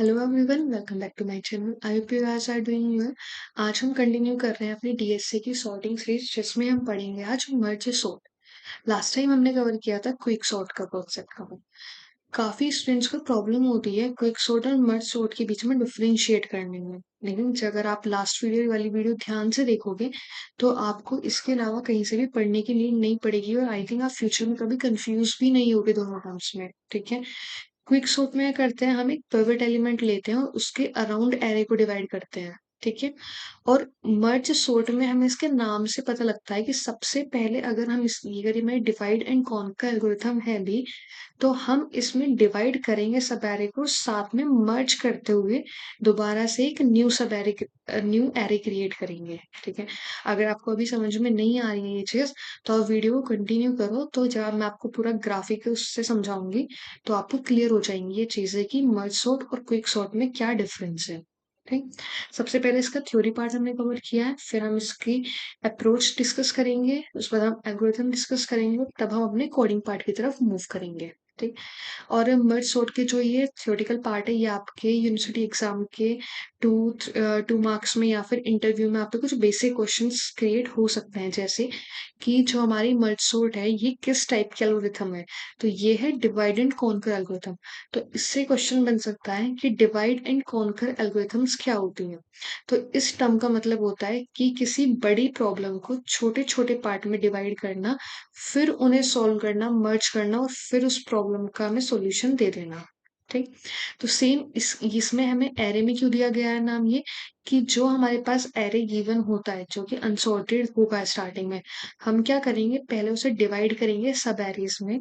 Hello everyone, welcome back to my channel. I hope you guys are doing well. आज हम continue कर रहे हैं अपनी डीएसए की सॉर्टिंग सीरीज, जिसमें हम पढ़ेंगे आज मर्ज सॉर्ट। लास्ट टाइम हमने कवर किया था क्विक सॉर्ट का कॉन्सेप्ट कवर। काफी स्टूडेंट्स को प्रॉब्लम होती है क्विक सॉर्ट और मर्ज सॉर्ट के बीच में डिफरेंशिएट करने में, लेकिन अगर आप लास्ट वीडियो वाली वीडियो ध्यान से देखोगे तो आपको इसके अलावा कहीं से भी पढ़ने की नीड नहीं पड़ेगी, और आई थिंक आप फ्यूचर में कभी कंफ्यूज भी नहीं होगे दोनों टर्म्स में। ठीक है। क्विक सोर्ट में करते हैं, हम एक पिवट एलिमेंट लेते हैं और उसके अराउंड एरे को डिवाइड करते हैं। ठीक है। और मर्ज सोर्ट में हमें इसके नाम से पता लगता है कि सबसे पहले अगर हम इस अगर ये हमारी डिवाइड एंड कॉन्कर एल्गोरिथम है भी, तो हम इसमें डिवाइड करेंगे सब एरे को, साथ में मर्ज करते हुए दोबारा से एक न्यू एरे क्रिएट करेंगे। ठीक है। अगर आपको अभी समझ में नहीं आ रही है ये चीज, तो आप वीडियो को कंटिन्यू करो, तो जब मैं आपको पूरा ग्राफिक उससे समझाऊंगी तो आपको क्लियर हो जाएंगी ये चीजें कि मर्ज सॉर्ट और क्विक सॉर्ट में क्या डिफरेंस है। ठीक। सबसे पहले इसका थ्योरी पार्ट हमने कवर किया है, फिर हम इसकी अप्रोच डिस्कस करेंगे, उसके बाद हम एल्गोरिथम डिस्कस करेंगे, तब हम अपने कोडिंग पार्ट की तरफ मूव करेंगे। ठीक। और मर्ज सॉर्ट के जो ये थ्योरेटिकल पार्ट है, ये आपके यूनिवर्सिटी एग्जाम के टू टू मार्क्स में या फिर इंटरव्यू में आपके कुछ बेसिक क्वेश्चंस क्रिएट हो सकते हैं, जैसे कि जो हमारी मर्ज सॉर्ट है ये किस टाइप के एल्गोरिथम है। तो ये है डिवाइड एंड कॉन्कर एल्गोरिथम। तो इससे क्वेश्चन बन सकता है कि डिवाइड एंड कॉन्कर एल्गोरिथम्स क्या होती हैं। तो इस टर्म का मतलब होता है कि किसी बड़ी प्रॉब्लम को छोटे छोटे पार्ट में डिवाइड करना, फिर उन्हें सॉल्व करना, मर्ज करना, और फिर उस प्रॉब्लम का हमें सॉल्यूशन दे देना। ठीक। तो सेम इसमें हमें एरे में क्यों दिया गया है नाम, ये कि जो हमारे पास एरे गिवन होता है जो कि अनसॉर्टेड होगा स्टार्टिंग में, हम क्या करेंगे, पहले उसे डिवाइड करेंगे सब एरेज में,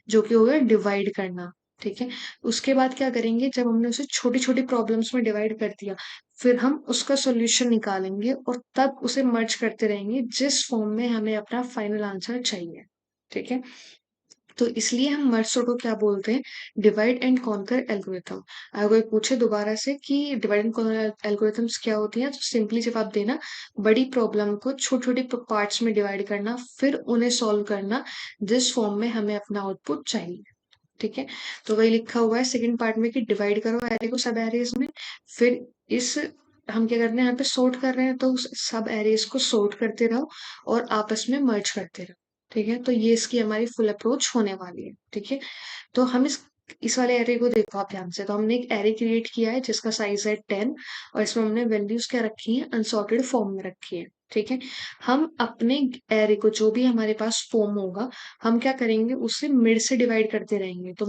जो कि होगा डिवाइड करना। ठीक है। उसके बाद क्या करेंगे, जब हमने उसे छोटी छोटी प्रॉब्लम्स में डिवाइड कर दिया, फिर हम उसका सॉल्यूशन निकालेंगे और तब उसे मर्ज करते रहेंगे जिस फॉर्म में हमें अपना फाइनल आंसर चाहिए। ठीक है। तो इसलिए हम मर्ज सॉर्ट को क्या बोलते हैं, डिवाइड एंड कॉन्कर एल्गोरिथम। अगर कोई पूछे दोबारा से कि डिवाइड एंड कॉन्कर एल्गोरिथम्स क्या होती हैं, तो सिंपली जवाब देना, बड़ी प्रॉब्लम को छोटे छोटे पार्ट्स में डिवाइड करना, फिर उन्हें सॉल्व करना जिस फॉर्म में हमें अपना आउटपुट चाहिए। ठीक है। तो वही लिखा हुआ है सेकंड पार्ट में कि डिवाइड करो एरे को सब एरेज में, फिर इस हम क्या कर रहे हैं, यहाँ पे सोर्ट कर रहे हैं, तो सब एरेज को सोर्ट करते रहो और आपस में मर्ज करते रहो। ठीक है। तो ये इसकी हमारी फुल अप्रोच होने वाली है। ठीक है। तो हम इस वाले एरे को देखो आप ध्यान से, तो हमने एक एरे क्रिएट किया है जिसका साइज है 10, और इसमें हमने वैल्यूज क्या रखी है, अनसॉर्टेड फॉर्म में रखी है। ठीक है। हम अपने एरे को जो भी हमारे पास फॉर्म होगा, हम क्या करेंगे, उसे मिड से डिवाइड करते रहेंगे। तो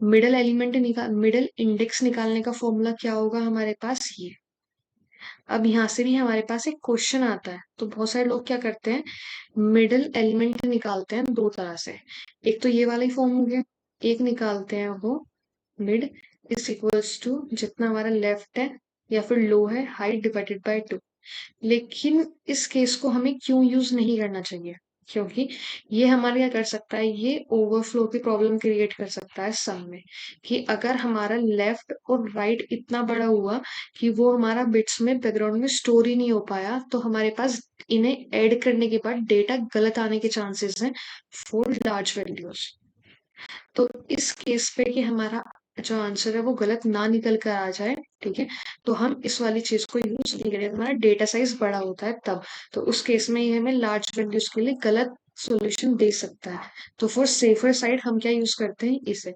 मिडल इंडेक्स निकालने का फॉर्मूला क्या होगा हमारे पास, ये। अब यहाँ से भी हमारे पास एक क्वेश्चन आता है, तो बहुत सारे लोग क्या करते हैं, मिडल एलिमेंट निकालते हैं दो तरह से। एक तो ये वाला ही फॉर्म हो गया, एक निकालते हैं वो मिड इज इक्वल्स टू जितना हमारा लेफ्ट है या फिर लो है, हाइट डिवाइडेड बाय 2। लेकिन इस केस को हमें क्यों यूज नहीं करना चाहिए, क्योंकि ये हमारे क्या कर सकता है, ये ओवरफ्लो की प्रॉब्लम क्रिएट कर सकता है सम में, कि अगर हमारा लेफ्ट और राइट इतना बड़ा हुआ कि वो हमारा बिट्स में बैकग्राउंड में स्टोर ही नहीं हो पाया, तो हमारे पास इन्हें ऐड करने के बाद डेटा गलत आने के चांसेस हैं फॉर लार्ज वैल्यूज। तो इस केस पे कि हमारा जो आंसर है वो गलत ना निकल कर आ जाए, ठीक है, तो हम इस वाली चीज को यूज नहीं करें। हमारा डेटा साइज बड़ा होता है तब, तो उस केस में ये हमें लार्ज वैल्यूज के लिए गलत सॉल्यूशन दे सकता है। तो फॉर सेफर साइड हम क्या यूज करते हैं, इसे,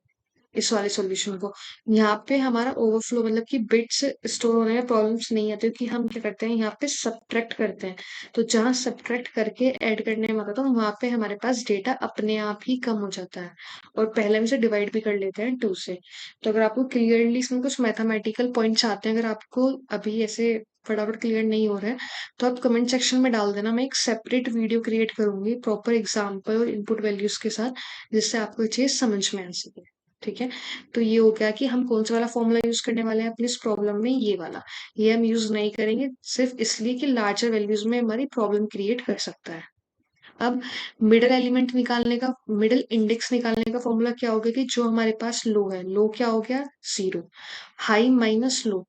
इस वाले सॉल्यूशन को। यहाँ पे हमारा ओवरफ्लो मतलब कि बिट्स स्टोर होने में प्रॉब्लम्स नहीं आती, क्योंकि हम क्या करते हैं, यहाँ पे सब्ट्रैक्ट करते हैं। तो जहाँ सब्ट्रैक्ट करके ऐड करने में आता, तो वहां पे हमारे पास डेटा अपने आप ही कम हो जाता है, और पहले में से डिवाइड भी कर लेते हैं 2 से। तो अगर आपको क्लियरली इसमें कुछ मैथमेटिकल पॉइंट्स आते हैं, अगर आपको अभी ऐसे फटाफट क्लियर नहीं हो रहा है, तो आप कमेंट सेक्शन में डाल देना, मैं एक सेपरेट वीडियो क्रिएट करूंगी प्रॉपर एग्जाम्पल और इनपुट वैल्यूज के साथ, जिससे आपको ये चीज समझ में आ सके। ठीक है। तो ये हो गया कि हम कौन सा वाला फॉर्मूला यूज करने वाले हैं अपनी इस प्रॉब्लम में, ये वाला। ये हम यूज नहीं करेंगे सिर्फ इसलिए कि लार्जर वैल्यूज में हमारी प्रॉब्लम क्रिएट कर सकता है। अब मिडल एलिमेंट निकालने का, मिडल इंडेक्स निकालने का फॉर्मूला क्या होगा, कि जो हमारे पास लो है, लो क्या हो गया, 0, हाई माइनस लो।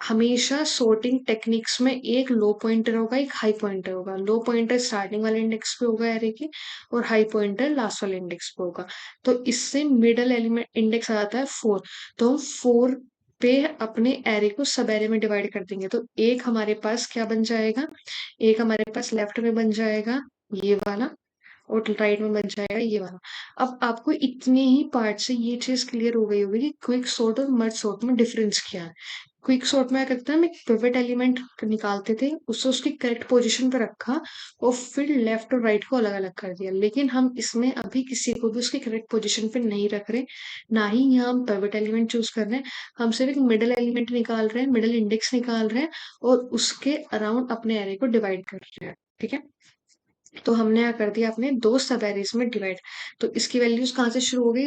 हमेशा sorting टेक्निक्स में एक लो पॉइंटर होगा, एक हाई पॉइंटर होगा। लो पॉइंटर स्टार्टिंग वाले इंडेक्स पे होगा एरे के, और हाई पॉइंटर लास्ट वाले इंडेक्स पे होगा। तो इससे मिडल एलिमेंट इंडेक्स आ जाता है 4। तो हम 4 पे अपने एरे को सब एरे में डिवाइड कर देंगे। तो एक हमारे पास क्या बन जाएगा, एक हमारे पास लेफ्ट में बन जाएगा ये वाला, और राइट में बन जाएगा ये वाला। अब आपको इतने ही पार्ट से ये चीज क्लियर हो गई होगी कि क्विक सॉर्ट और मर्ज सॉर्ट में डिफरेंस क्या है। क्विक सॉर्ट में क्या करते हैं, हम एक पिवट एलिमेंट निकालते थे, उससे उसकी करेक्ट पोजीशन पे रखा और फिर लेफ्ट और राइट को अलग अलग कर दिया। लेकिन हम इसमें अभी किसी को भी उसकी करेक्ट पोजीशन पे नहीं रख रहे, ना ही यहाँ हम पिवट एलिमेंट चूज कर रहे हैं। हम सिर्फ एक मिडल एलिमेंट निकाल रहे हैं, मिडल इंडेक्स निकाल रहे हैं और उसके अराउंड अपने एरे को डिवाइड कर रहे हैं। ठीक है, तो हमने यहाँ कर दिया अपने दो सब एरेज में डिवाइड। तो इसकी वैल्यूज कहाँ से शुरू हो गई,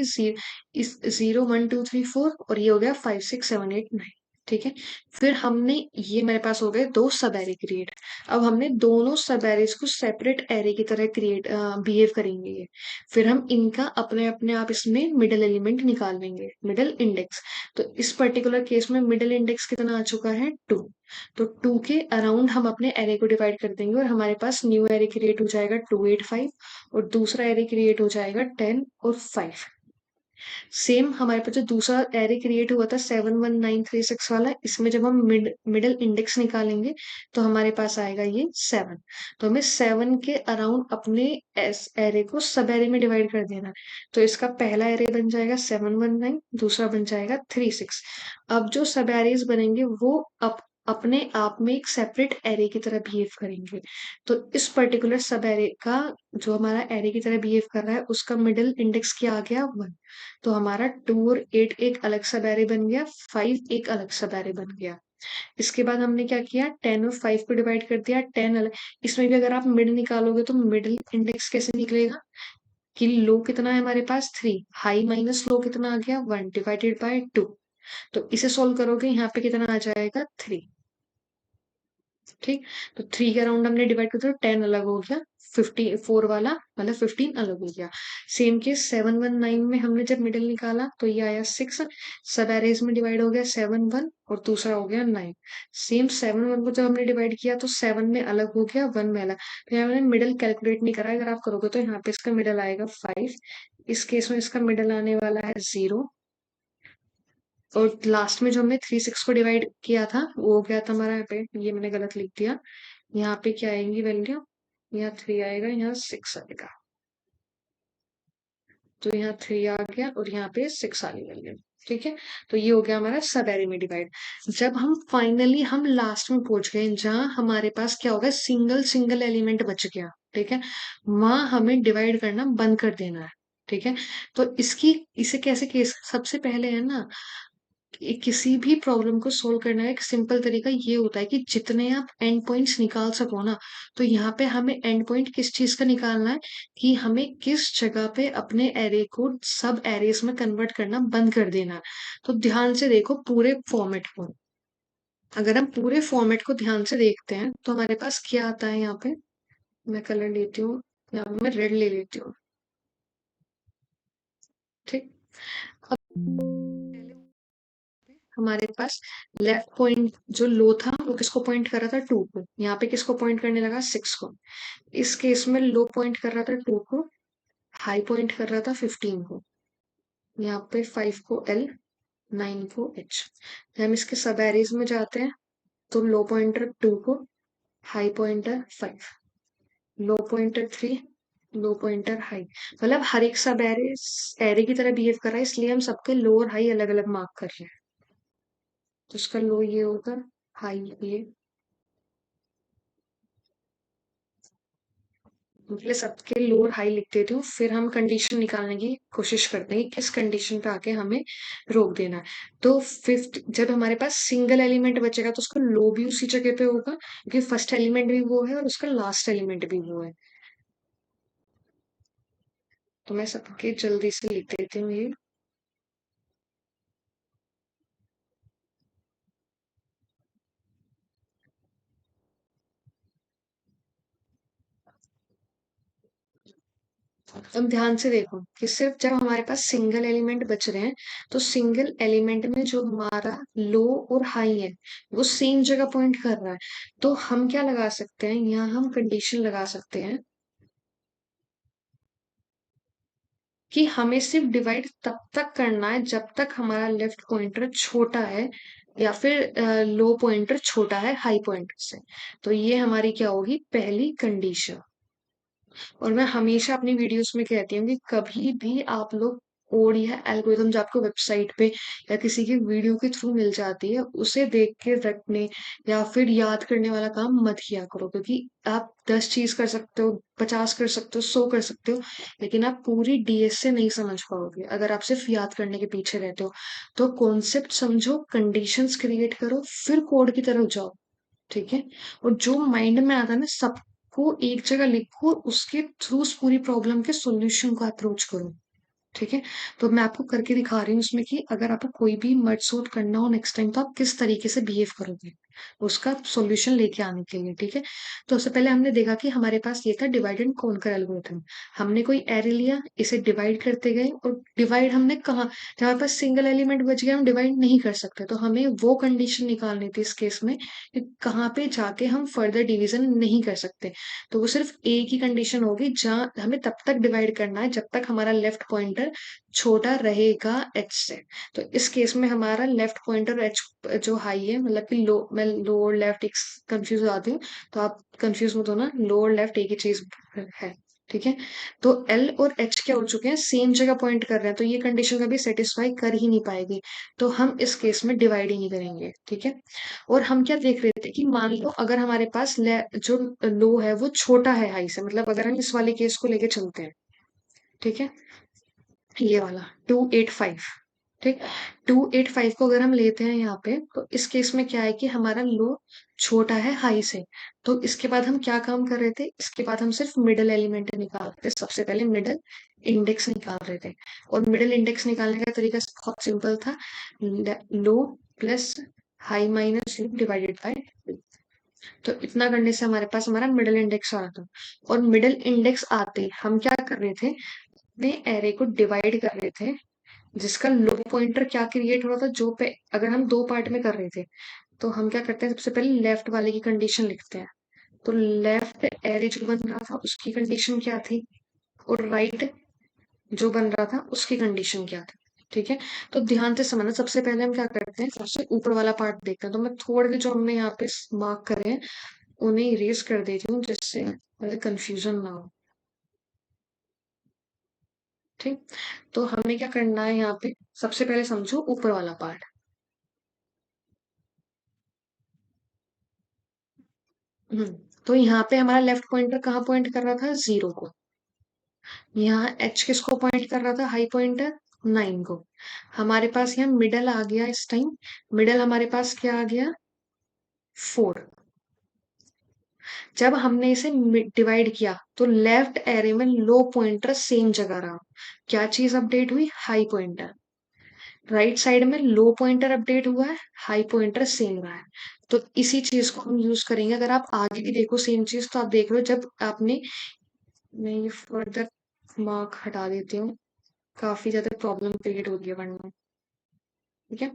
इस 0 1 2 3 4, और ये हो गया 5 6 7 8 9। ठीक है, फिर हमने, ये मेरे पास हो गए दो सब एरे क्रिएट। अब हमने दोनों सब एरेज को सेपरेट एरे की तरह क्रिएट बिहेव करेंगे ये। फिर हम इनका अपने अपने आप इसमें मिडल एलिमेंट निकाल लेंगे, मिडल इंडेक्स। तो इस पर्टिकुलर केस में मिडल इंडेक्स कितना आ चुका है, 2। तो 2 के अराउंड हम अपने एरे को डिवाइड कर देंगे और हमारे पास न्यू एरे क्रिएट हो जाएगा 2 8 5, और दूसरा एरे क्रिएट हो जाएगा 10 और 5। सेम हमारे पास जो दूसरा एरे क्रिएट हुआ था 7 1 9 3 6 वाला, इसमें जब हम मिडल इंडेक्स निकालेंगे तो हमारे पास आएगा ये 7। तो हमें 7 के अराउंड अपने एरे को सब एरे में डिवाइड कर देना है। तो इसका पहला एरे बन जाएगा 7 1 9, दूसरा बन जाएगा 3 6। अब जो सब एरेज बनेंगे वो अपने आप में एक सेपरेट एरे की तरह बिहेव करेंगे। तो इस पर्टिकुलर सब एरे का, जो हमारा एरे की तरह बिहेव कर रहा है, उसका मिडिल इंडेक्स क्या आ गया, 1। तो हमारा 2 और 8 एक अलग सब एरे बन गया, 5 एक अलग सब एरे बन गया। इसके बाद हमने क्या किया, 10 और 5 को डिवाइड कर दिया, 10 अलग। इसमें भी अगर आप मिड निकालोगे तो मिडिल इंडेक्स कैसे निकलेगा, कि लो कितना है हमारे पास, 3, हाई माइनस लो कितना आ गया, 1 डिवाइडेड बाय 2। तो इसे सोल्व करोगे, यहाँ पे कितना आ जाएगा, 3। ठीक, तो 3 के अराउंड हमने डिवाइड कर दिया, 10 अलग हो गया, 54 वाला मतलब 15 अलग हो गया। सेम केस 7 1 9 में हमने जब मिडिल निकाला तो ये आया 6। सब एरेज में डिवाइड हो गया 7 1, और दूसरा हो गया 9। सेम 7 1 को जब हमने डिवाइड किया तो 7 में अलग हो गया, 1 में अलग। तो यहाँ मैंने मिडिल कैलकुलेट नहीं करा, अगर आप करोगे तो यहाँ पे इसका मिडिल आएगा 5। इस केस में इसका मिडिल आने वाला है 0। और लास्ट में जो हमने 3 6 को डिवाइड किया था वो हो गया था हमारा, यहाँ पे ये मैंने गलत लिख दिया, यहाँ पे क्या आएंगी वैल्यू, यहाँ 3 आएगा, यहाँ 6 आएगा। तो यहाँ 3 आ गया और यहाँ पे 6 आ गई वैल्यू। ठीक है, तो ये हो गया हमारा सब एरे में डिवाइड। जब हम फाइनली हम लास्ट में पहुंच गए जहां हमारे पास क्या होगा, सिंगल सिंगल एलिमेंट बच गया। ठीक है, वहां हमें डिवाइड करना बंद कर देना है। ठीक है, तो इसे कैसे केस, सबसे पहले है ना, किसी भी प्रॉब्लम को सोल्व करने का एक सिंपल तरीका ये होता है कि जितने आप एंड पॉइंट्स निकाल सको ना, तो यहाँ पे हमें एंड पॉइंट किस चीज का निकालना है, कि हमें किस जगह पे अपने एरे को सब एरेज में कन्वर्ट करना बंद कर देना है। तो ध्यान से देखो पूरे फॉर्मेट को, अगर हम पूरे फॉर्मेट को ध्यान से देखते हैं तो हमारे पास क्या आता है, यहाँ पे मैं कलर लेती हूँ, यहाँ पे मैं रेड ले लेती हूँ। ठीक, अब हमारे पास लेफ्ट पॉइंट जो लो था वो किसको पॉइंट कर रहा था, 2 को। यहाँ पे किसको पॉइंट करने लगा, 6 को। इस केस में लो पॉइंट कर रहा था 2 को, हाई पॉइंट कर रहा था 15 को। यहाँ पे 5 को L, 9 को H। हम इसके सब एरेज में जाते हैं तो लो पॉइंटर 2 को, हाई पॉइंटर 5, लो पॉइंटर 3, लो पॉइंटर हाई। मतलब हर एक सब एरे एरे की तरह बिहेव कर रहा है, इसलिए हम सबके लो और हाई अलग अलग मार्क कर रहे हैं। तो इसका लो ये होगा, हाई ये, पहले सबके लो और हाई लिख देती हूँ, फिर हम कंडीशन निकालने की कोशिश करते हैं कि किस कंडीशन पे आके हमें रोक देना है। तो फिफ्थ, जब हमारे पास सिंगल एलिमेंट बचेगा तो उसका लो भी उसी जगह पे होगा, क्योंकि फर्स्ट एलिमेंट भी वो है और उसका लास्ट एलिमेंट भी वो है। तो मैं सबके जल्दी से लिख देती हूँ ये। अब ध्यान से देखो कि सिर्फ जब हमारे पास सिंगल एलिमेंट बच रहे हैं तो सिंगल एलिमेंट में जो हमारा लो और हाई है वो सेम जगह पॉइंट कर रहा है। तो हम क्या लगा सकते हैं, यहाँ हम कंडीशन लगा सकते हैं कि हमें सिर्फ डिवाइड तब तक करना है जब तक हमारा लेफ्ट पॉइंटर छोटा है या फिर लो पॉइंटर छोटा है हाई पॉइंटर से। तो ये हमारी क्या होगी, पहली कंडीशन। और मैं हमेशा अपनी वीडियोस में कहती हूँ कि कभी भी आप लोग कोड या एल्गोरिथम जो आपको वेबसाइट पे या किसी की वीडियो के थ्रू मिल जाती है उसे देख के रटने या फिर याद करने वाला काम मत किया करो, क्योंकि आप 10 चीज कर सकते हो, 50 कर सकते हो, 100 कर सकते हो, लेकिन आप पूरी डीएस से नहीं समझ पाओगे अगर आप सिर्फ याद करने के पीछे रहते हो। तो कॉन्सेप्ट समझो, कंडीशंस क्रिएट करो, फिर कोड की तरफ जाओ। ठीक है। और जो माइंड में आता है ना सबको एक जगह लिखो, उसके थ्रू उस पूरी प्रॉब्लम के सॉल्यूशन को अप्रोच करो। ठीक है। तो मैं आपको करके दिखा रही हूँ इसमें कि अगर आपको कोई भी मर्ज सूट करना हो नेक्स्ट टाइम तो आप किस तरीके से बिहेव करोगे उसका सॉल्यूशन लेके आने के लिए। ठीक है। तो सबसे पहले हमने देखा कि हमारे पास ये था डिवाइड एंड कॉन्कर एल्गोरिथम। हमने कोई एरे लिया, इसे डिवाइड करते गए, और डिवाइड हमने कहा जब हमारे पास सिंगल एलिमेंट बच गया हम डिवाइड नहीं कर सकते, तो हमें वो कंडीशन निकालनी थी इस केस में कि कहाँ पे जाके हम फर्दर डिवीजन नहीं कर सकते। तो वो सिर्फ एक ही कंडीशन होगी जहां हमें तब तक डिवाइड करना है जब तक हमारा लेफ्ट पॉइंटर छोटा रहेगा एच से। तो इस केस में हमारा लेफ्ट पॉइंटर एच जो हाई है, मतलब कि लो, मैं लोअर लेफ्ट कंफ्यूज हो जाती हूँ, तो आप कंफ्यूज मत होना, लोअर लेफ्ट एक ही चीज है। ठीक है। तो एल और एच क्या हो चुके हैं, सेम जगह पॉइंट कर रहे हैं, तो ये कंडीशन कभी सेटिस्फाई कर ही नहीं पाएगी। तो हम इस केस में डिवाइड ही नहीं करेंगे। ठीक है। और हम क्या देख रहे थे कि मान लो अगर हमारे पास जो लो है वो छोटा है हाई से, मतलब अगर हम इस वाले केस को लेके चलते हैं। ठीक है। ये वाला 285। ठीक। 285 को अगर हम लेते हैं यहाँ पे, तो इस केस में क्या है कि हमारा लो छोटा है हाई से। तो इसके बाद हम क्या काम कर रहे थे, इसके बाद हम सिर्फ मिडल एलिमेंट निकाल रहे थे, सबसे पहले मिडल इंडेक्स निकाल रहे थे। और मिडल इंडेक्स निकालने का तरीका बहुत सिंपल था, low plus high minus divided by. तो इतना करने से हमारे पास हमारा मिडल इंडेक्स आ रहा था। और मिडल इंडेक्स आते हम क्या कर रहे थे, अपने एरे को डिवाइड कर रहे थे, जिसका लो पॉइंटर क्या क्रिएट हो रहा था, जो पे अगर हम दो पार्ट में कर रहे थे तो हम क्या करते हैं, सबसे पहले लेफ्ट वाले की कंडीशन लिखते हैं। तो लेफ्ट एरे जो बन रहा था उसकी कंडीशन क्या थी, और राइट जो बन रहा था उसकी कंडीशन क्या थी। ठीक है। तो ध्यान से समझना, सबसे पहले हम क्या करते हैं, सबसे ऊपर वाला पार्ट देखते हैं। तो मैं थोड़े जो हमने यहाँ पे मार्क करे हैं उन्हें इरेज कर देती हूँ जिससे मुझे कंफ्यूजन ना हो। ठीक। तो हमें क्या करना है यहाँ पे, सबसे पहले समझो ऊपर वाला पार्ट। हम्म। तो यहाँ पे हमारा लेफ्ट पॉइंटर कहाँ पॉइंट कर रहा था, 0 को। यहाँ एच किसको पॉइंट कर रहा था, हाई पॉइंटर 9 को। हमारे पास यहाँ मिडल आ गया इस टाइम। मिडल हमारे पास क्या आ गया, 4। जब हमने इसे डिवाइड किया तो लेफ्ट एरे में लो पॉइंटर सेम जगह रहा। क्या चीज अपडेट हुई, हाई पॉइंटर। राइट साइड में लो पॉइंटर अपडेट हुआ है, हाई पॉइंटर सेम रहा है। तो इसी चीज को हम यूज करेंगे। अगर आप आगे भी देखो सेम चीज, तो आप देख लो जब आपने, मैं ये फर्दर मार्क हटा देती हूँ, काफी ज्यादा प्रॉब्लम क्रिएट होती है वरना। ठीक है।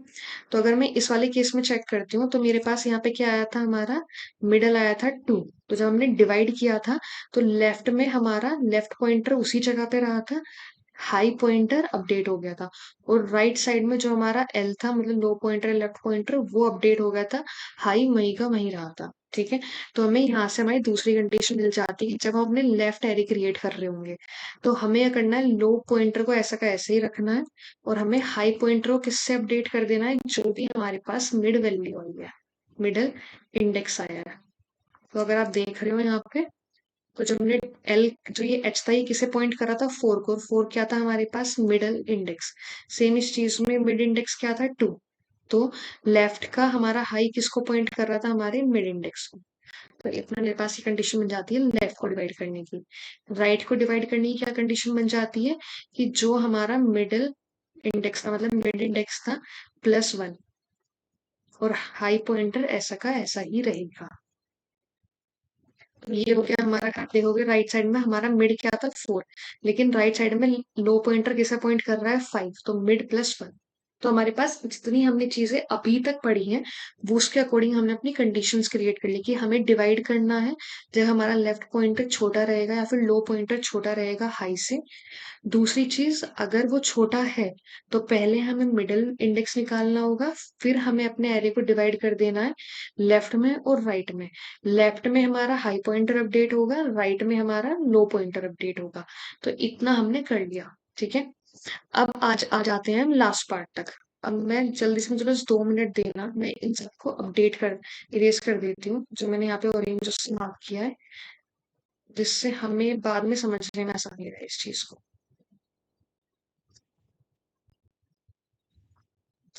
तो अगर मैं इस वाले केस में चेक करती हूँ तो मेरे पास यहाँ पे क्या आया था, हमारा मिडल आया था 2। तो जब हमने डिवाइड किया था तो लेफ्ट में हमारा लेफ्ट पॉइंटर उसी जगह पे रहा था, हाई पॉइंटर अपडेट हो गया था। और राइट साइड में जो हमारा एल था, मतलब लो पॉइंटर लेफ्ट पॉइंटर, वो अपडेट हो गया था, हाई वहीं का वहीं रहा था। ठीक है। तो हमें यहाँ से हमारी दूसरी कंडीशन मिल जाती है जब हम अपने लेफ्ट एरे क्रिएट कर रहे होंगे। तो हमें क्या करना है, लो पॉइंटर को ऐसा का ऐसे ही रखना है, और हमें हाई पॉइंटर को किससे अपडेट कर देना है, जो भी हमारे पास मिड वैल्यू आई है, मिडल इंडेक्स आया है। तो अगर आप देख रहे हो यहाँ पे, तो जब हमने एल जो ये एच था ये किसे पॉइंट करा था, 4 को। 4 क्या था हमारे पास, मिडल इंडेक्स। सेम इस चीज में मिड इंडेक्स क्या था, 2। तो लेफ्ट का हमारा हाई किसको पॉइंट कर रहा था, हमारे मिड इंडेक्स को। तो इतना मेरे पास ये कंडीशन बन जाती है लेफ्ट को डिवाइड करने की। राइट को डिवाइड करने की क्या कंडीशन बन जाती है, कि जो हमारा मिडल इंडेक्स था, मतलब मिड इंडेक्स था, +1, और हाई पॉइंटर ऐसा का ऐसा ही रहेगा। तो ये हो गया हमारा, आप देखोगे राइट साइड में हमारा मिड क्या था, 4, लेकिन राइट साइड में लो पॉइंटर किसे पॉइंट कर रहा है, 5, तो मिड +1। तो हमारे पास जितनी हमने चीजें अभी तक पढ़ी हैं वो उसके अकॉर्डिंग हमने अपनी कंडीशंस क्रिएट कर ली कि हमें डिवाइड करना है जब हमारा लेफ्ट पॉइंटर छोटा रहेगा या फिर लो पॉइंटर छोटा रहेगा हाई से। दूसरी चीज, अगर वो छोटा है तो पहले हमें मिडिल इंडेक्स निकालना होगा, फिर हमें अपने एरे को डिवाइड कर देना है लेफ्ट में और राइट में। लेफ्ट में हमारा हाई पॉइंटर अपडेट होगा, राइट में हमारा लो पॉइंटर अपडेट होगा। तो इतना हमने कर लिया। ठीक है, अब आज आ जाते हैं हम लास्ट पार्ट तक। अब मैं जल्दी से, मुझे बस 2 मिनट देना, मैं इन सबको अपडेट कर इरेज कर देती हूँ जो मैंने यहाँ पे ऑरेंज से मार्क किया है, जिससे हमें बाद में समझने में आसानी रहे इस चीज को।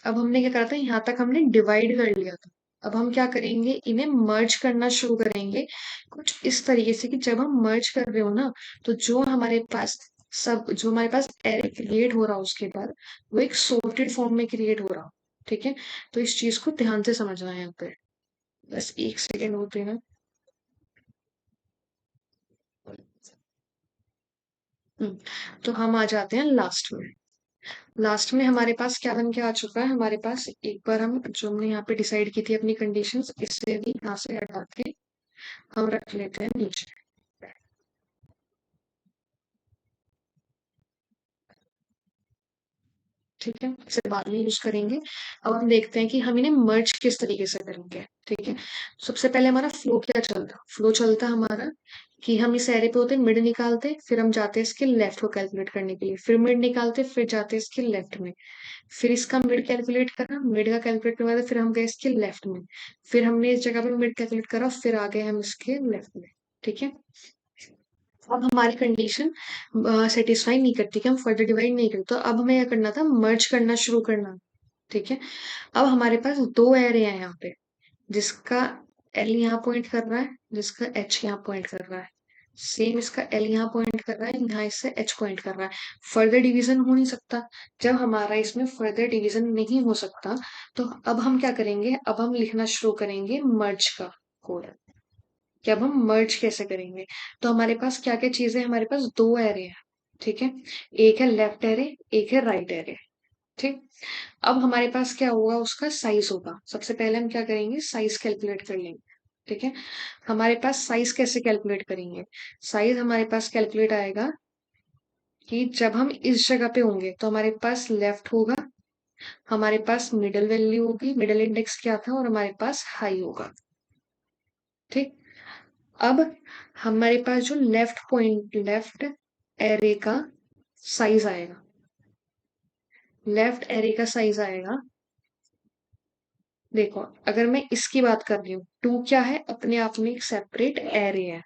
अब हमने क्या करा था, यहाँ तक हमने डिवाइड कर लिया था। अब हम क्या करेंगे, इन्हें मर्ज करना शुरू करेंगे कुछ इस तरीके से कि जब हम मर्ज कर रहे हो ना, तो जो हमारे पास एरे क्रिएट हो रहा हो उसके बाद वो एक सॉर्टेड फॉर्म में क्रिएट हो रहा हो। ठीक है, तो इस चीज को ध्यान से समझना है यहाँ पे। बस 1 सेकेंड होते हैं। हम्म, तो हम आ जाते हैं लास्ट में। लास्ट में हमारे पास क्या बन के आ चुका है, हमारे पास एक बार हम जो हमने यहाँ पे डिसाइड की थी अपनी कंडीशंस, इससे भी यहाँ से हटा के हम रख लेते हैं नीचे। ठीक है, इसे बाद में यूज करेंगे। अब हम देखते हैं कि हम इन्हें मर्ज किस तरीके से करेंगे। ठीक है, सबसे पहले हमारा फ्लो क्या चलता, फ्लो चलता हमारा कि हम इस एरे पे होते मिड निकालते, फिर हम जाते हैं इसके लेफ्ट को कैलकुलेट करने के लिए, फिर मिड निकालते, फिर जाते हैं इसके लेफ्ट में, फिर इसका मिड कैलकुलेट करा, मिड का कैलकुलेट करवा फिर हम गए इसके लेफ्ट में, फिर हमने इस जगह पे मिड कैलकुलेट करा, फिर आ गए हम इसके लेफ्ट में। ठीक है, अब हमारी कंडीशन सेटिस्फाई नहीं करती कि हम फर्दर डिवाइड नहीं करते, तो अब हमें क्या करना था, मर्ज करना शुरू करना। ठीक है, अब हमारे पास दो एरे हैं यहाँ पे, जिसका एल यहाँ पॉइंट कर रहा है, जिसका एच यहाँ पॉइंट कर रहा है। सेम इसका एल यहाँ पॉइंट कर रहा है, यहाँ इससे एच पॉइंट कर रहा है। फर्दर डिवीजन हो नहीं सकता। जब हमारा इसमें फर्दर डिवीजन नहीं हो सकता, तो अब हम क्या करेंगे, अब हम लिखना शुरू करेंगे मर्ज का कोड कि अब हम मर्ज कैसे करेंगे। तो हमारे पास क्या क्या चीजें, हमारे पास दो एरे हैं। ठीक है, एक है लेफ्ट एरे, एक है राइट एरे। ठीक, अब हमारे पास क्या होगा, उसका साइज होगा। सबसे पहले हम क्या करेंगे, साइज कैलकुलेट कर लेंगे। ठीक है, हमारे पास साइज कैसे कैलकुलेट करेंगे, साइज हमारे पास कैलकुलेट आएगा कि जब हम इस जगह पे होंगे तो हमारे पास लेफ्ट होगा, हमारे पास मिडिल वैल्यू होगी, मिडिल इंडेक्स क्या था, और हमारे पास हाई होगा। ठीक, अब हमारे पास जो लेफ्ट एरे का साइज आएगा, लेफ्ट एरे का साइज आएगा। देखो, अगर मैं इसकी बात कर रही हूँ, टू क्या है, अपने आप में एक सेपरेट एरे है।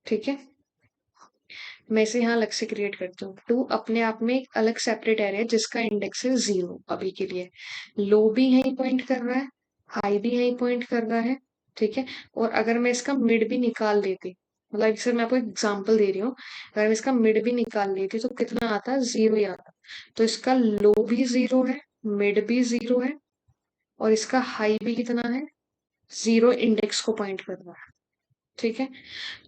ठीक है, मैं इसे यहाँ अलग से क्रिएट करती हूँ। टू अपने आप में एक अलग सेपरेट एरे है जिसका इंडेक्स है 0 अभी के लिए। लो भी यही पॉइंट कर रहा है, हाई भी यही पॉइंट कर रहा है। ठीक है, और अगर मैं इसका मिड भी निकाल देती, मतलब सर मैं आपको एग्जांपल दे रही हूँ, अगर मैं इसका मिड भी निकाल लेती तो कितना आता, 0 ही आता। तो इसका लो भी 0 है, मिड भी 0 है, और इसका हाई भी कितना है, 0 इंडेक्स को पॉइंट कर रहा है। ठीक है,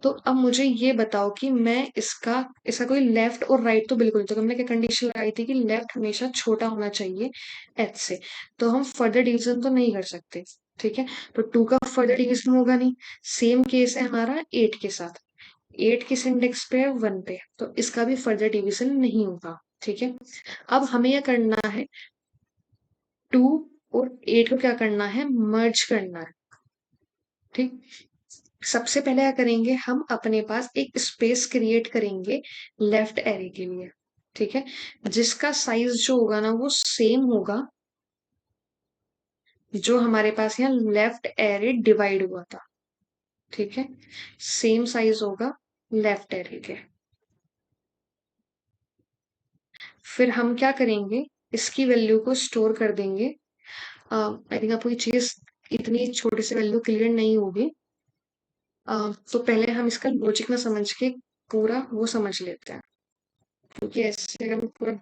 तो अब मुझे ये बताओ कि मैं इसका इसका कोई लेफ्ट और राइट तो बिल्कुल नहीं, तो हमने क्या कंडीशन लगाई थी कि लेफ्ट हमेशा छोटा होना चाहिए एच से, तो हम फर्दर डिवीजन तो नहीं कर सकते। ठीक है, तो टू का फर्दर डिवीजन होगा नहीं। सेम केस है हमारा 8 के साथ, 8 किस इंडेक्स पे है, 1 पे, तो इसका भी फर्दर डिवीजन नहीं होगा। ठीक है, अब हमें यह करना है, 2 और 8 को क्या करना है, मर्ज करना है। ठीक, सबसे पहले क्या करेंगे, हम अपने पास एक स्पेस क्रिएट करेंगे लेफ्ट एरे के लिए। ठीक है, जिसका साइज जो होगा ना वो सेम होगा जो हमारे पास यहाँ लेफ्ट एरे डिवाइड हुआ था। ठीक है, सेम साइज होगा लेफ्ट एरे के। फिर हम क्या करेंगे, इसकी वैल्यू को स्टोर कर देंगे। आई थिंक आपको ये चीज इतनी छोटी सी वैल्यू क्लियर नहीं होगी, तो पहले हम इसका लॉजिक ना समझ के पूरा वो समझ लेते हैं, क्योंकि ऐसे अगर मैं पूरा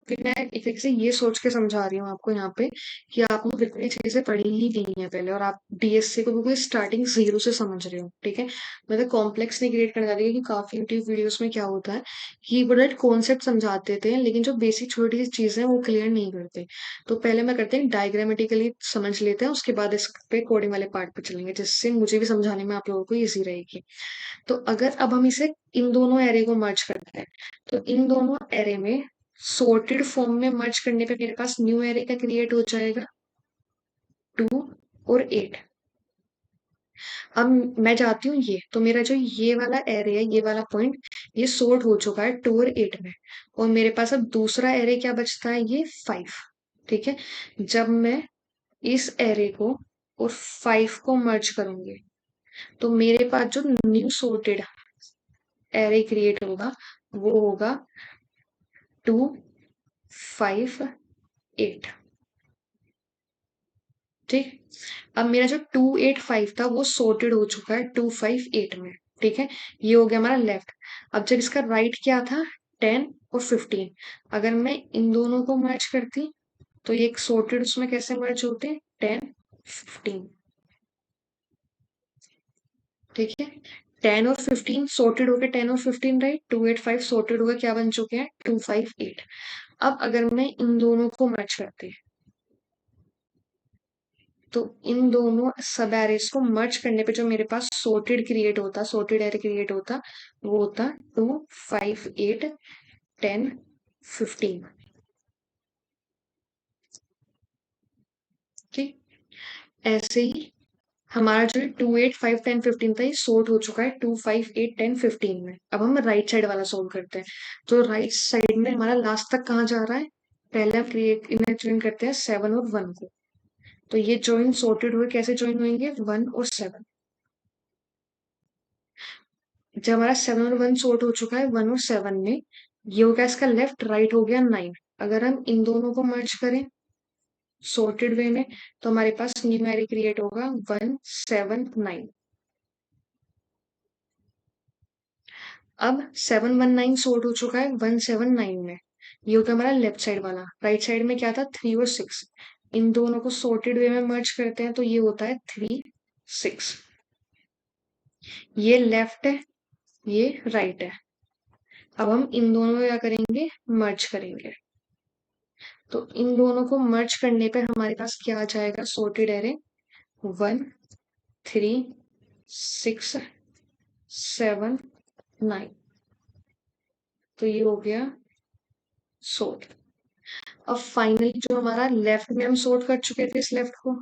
फिर मैं एक तरीके से ये सोच के समझा रही हूँ आपको यहाँ पे कि आपने इतनी चीजें पढ़ी ही नहीं है पहले, और आप डीएससी को बिल्कुल स्टार्टिंग जीरो से समझ रहे हो, ठीक है। मैं तो कॉम्प्लेक्स नहीं क्रिएट करने जा रही, कि काफी यूट्यूब वीडियोस में क्या होता है कि बड़े कॉन्सेप्ट समझाते थे, लेकिन जो बेसिक छोटी सी चीजें हैं वो क्लियर नहीं करते। तो पहले मैं करते हैं डायग्रामेटिकली समझ लेते हैं, उसके बाद इस पे कोडिंग वाले पार्ट पे चलेंगे, जिससे मुझे भी समझाने में आप लोगों को इजी रहेगी। तो अगर अब हम इसे इन दोनों एरे को मर्ज करते हैं, तो इन दोनों एरे में सॉर्टेड फॉर्म में मर्ज करने पे मेरे पास न्यू एरे का क्रिएट हो जाएगा 2 और 8। अब मैं जाती हूँ ये, तो मेरा जो ये वाला एरे है, ये वाला पॉइंट, ये सॉर्ट हो चुका है 2 और 8 में। और मेरे पास अब दूसरा एरे क्या बचता है, ये 5। ठीक है। जब मैं इस एरे को और 5 को मर्ज करूंगी, तो मेरे पास जो न्यू सॉर्टेड एरे क्रिएट होगा वो होगा 2, 5, 8। ठीक। अब मेरा जो 2, 8, 5 था वो सॉर्टेड हो चुका है 2, 5, 8 में। ठीक है। ये हो गया हमारा लेफ्ट। अब जब इसका राइट क्या था, 10 और 15। अगर मैं इन दोनों को मर्ज करती, तो ये एक सॉर्टेड उसमें कैसे मर्ज होते हैं, 10, 15। ठीक है। 10 और 15 सॉर्टेड हो गए, 10 और 15, राइट। 2, 8, 5 सॉर्टेड हो गए, क्या बन चुके हैं, 2, 5, 8। अब अगर मैं इन दोनों को मर्ज करती, तो इन दोनों सब एरेज को मर्ज करने पे जो मेरे पास सॉर्टेड एरे क्रिएट होता, वो होता 2, 5, 8, 10, 15। ठीक। ऐसे ही हमारा जो 2, 8, 5, 10, 15 था, ये सॉर्ट हो चुका है 2, 5, 8, 10, 15 में। अब हम राइट साइड वाला सॉल्व करते हैं। तो राइट साइड में हमारा लास्ट तक कहाँ जा रहा है, पहले हम क्रिएट इन्हें ज्वाइन करते हैं 7 और 1 को। तो ये ज्वाइन सॉर्टेड हुए, कैसे ज्वाइन होंगे, 1 और 7। जब हमारा 7 और 1 सॉर्ट हो चुका है 1 और 7 में, ये हो गया इसका लेफ्ट, राइट हो गया 9। अगर हम इन दोनों को मर्ज करें सॉर्टेड वे में, तो हमारे पास न्यू एरे क्रिएट होगा 1, 7, 9। अब 7, 1, 9 सॉर्ट हो चुका है 1, 7, 9 में। ये हो गया हमारा लेफ्ट साइड वाला। राइट साइड में क्या था, 3 और 6। इन दोनों को सॉर्टेड वे में मर्ज करते हैं, तो ये होता है 3, 6। ये लेफ्ट है, ये राइट है। अब हम इन दोनों को क्या करेंगे, मर्ज करेंगे। तो इन दोनों को मर्ज करने पे हमारे पास क्या आ जाएगा, सॉर्टेड एरे 1, 3, 6, 7, 9। तो ये हो गया सॉर्ट। अब फाइनली जो हमारा लेफ्ट में हम सॉर्ट कर चुके थे इस लेफ्ट को,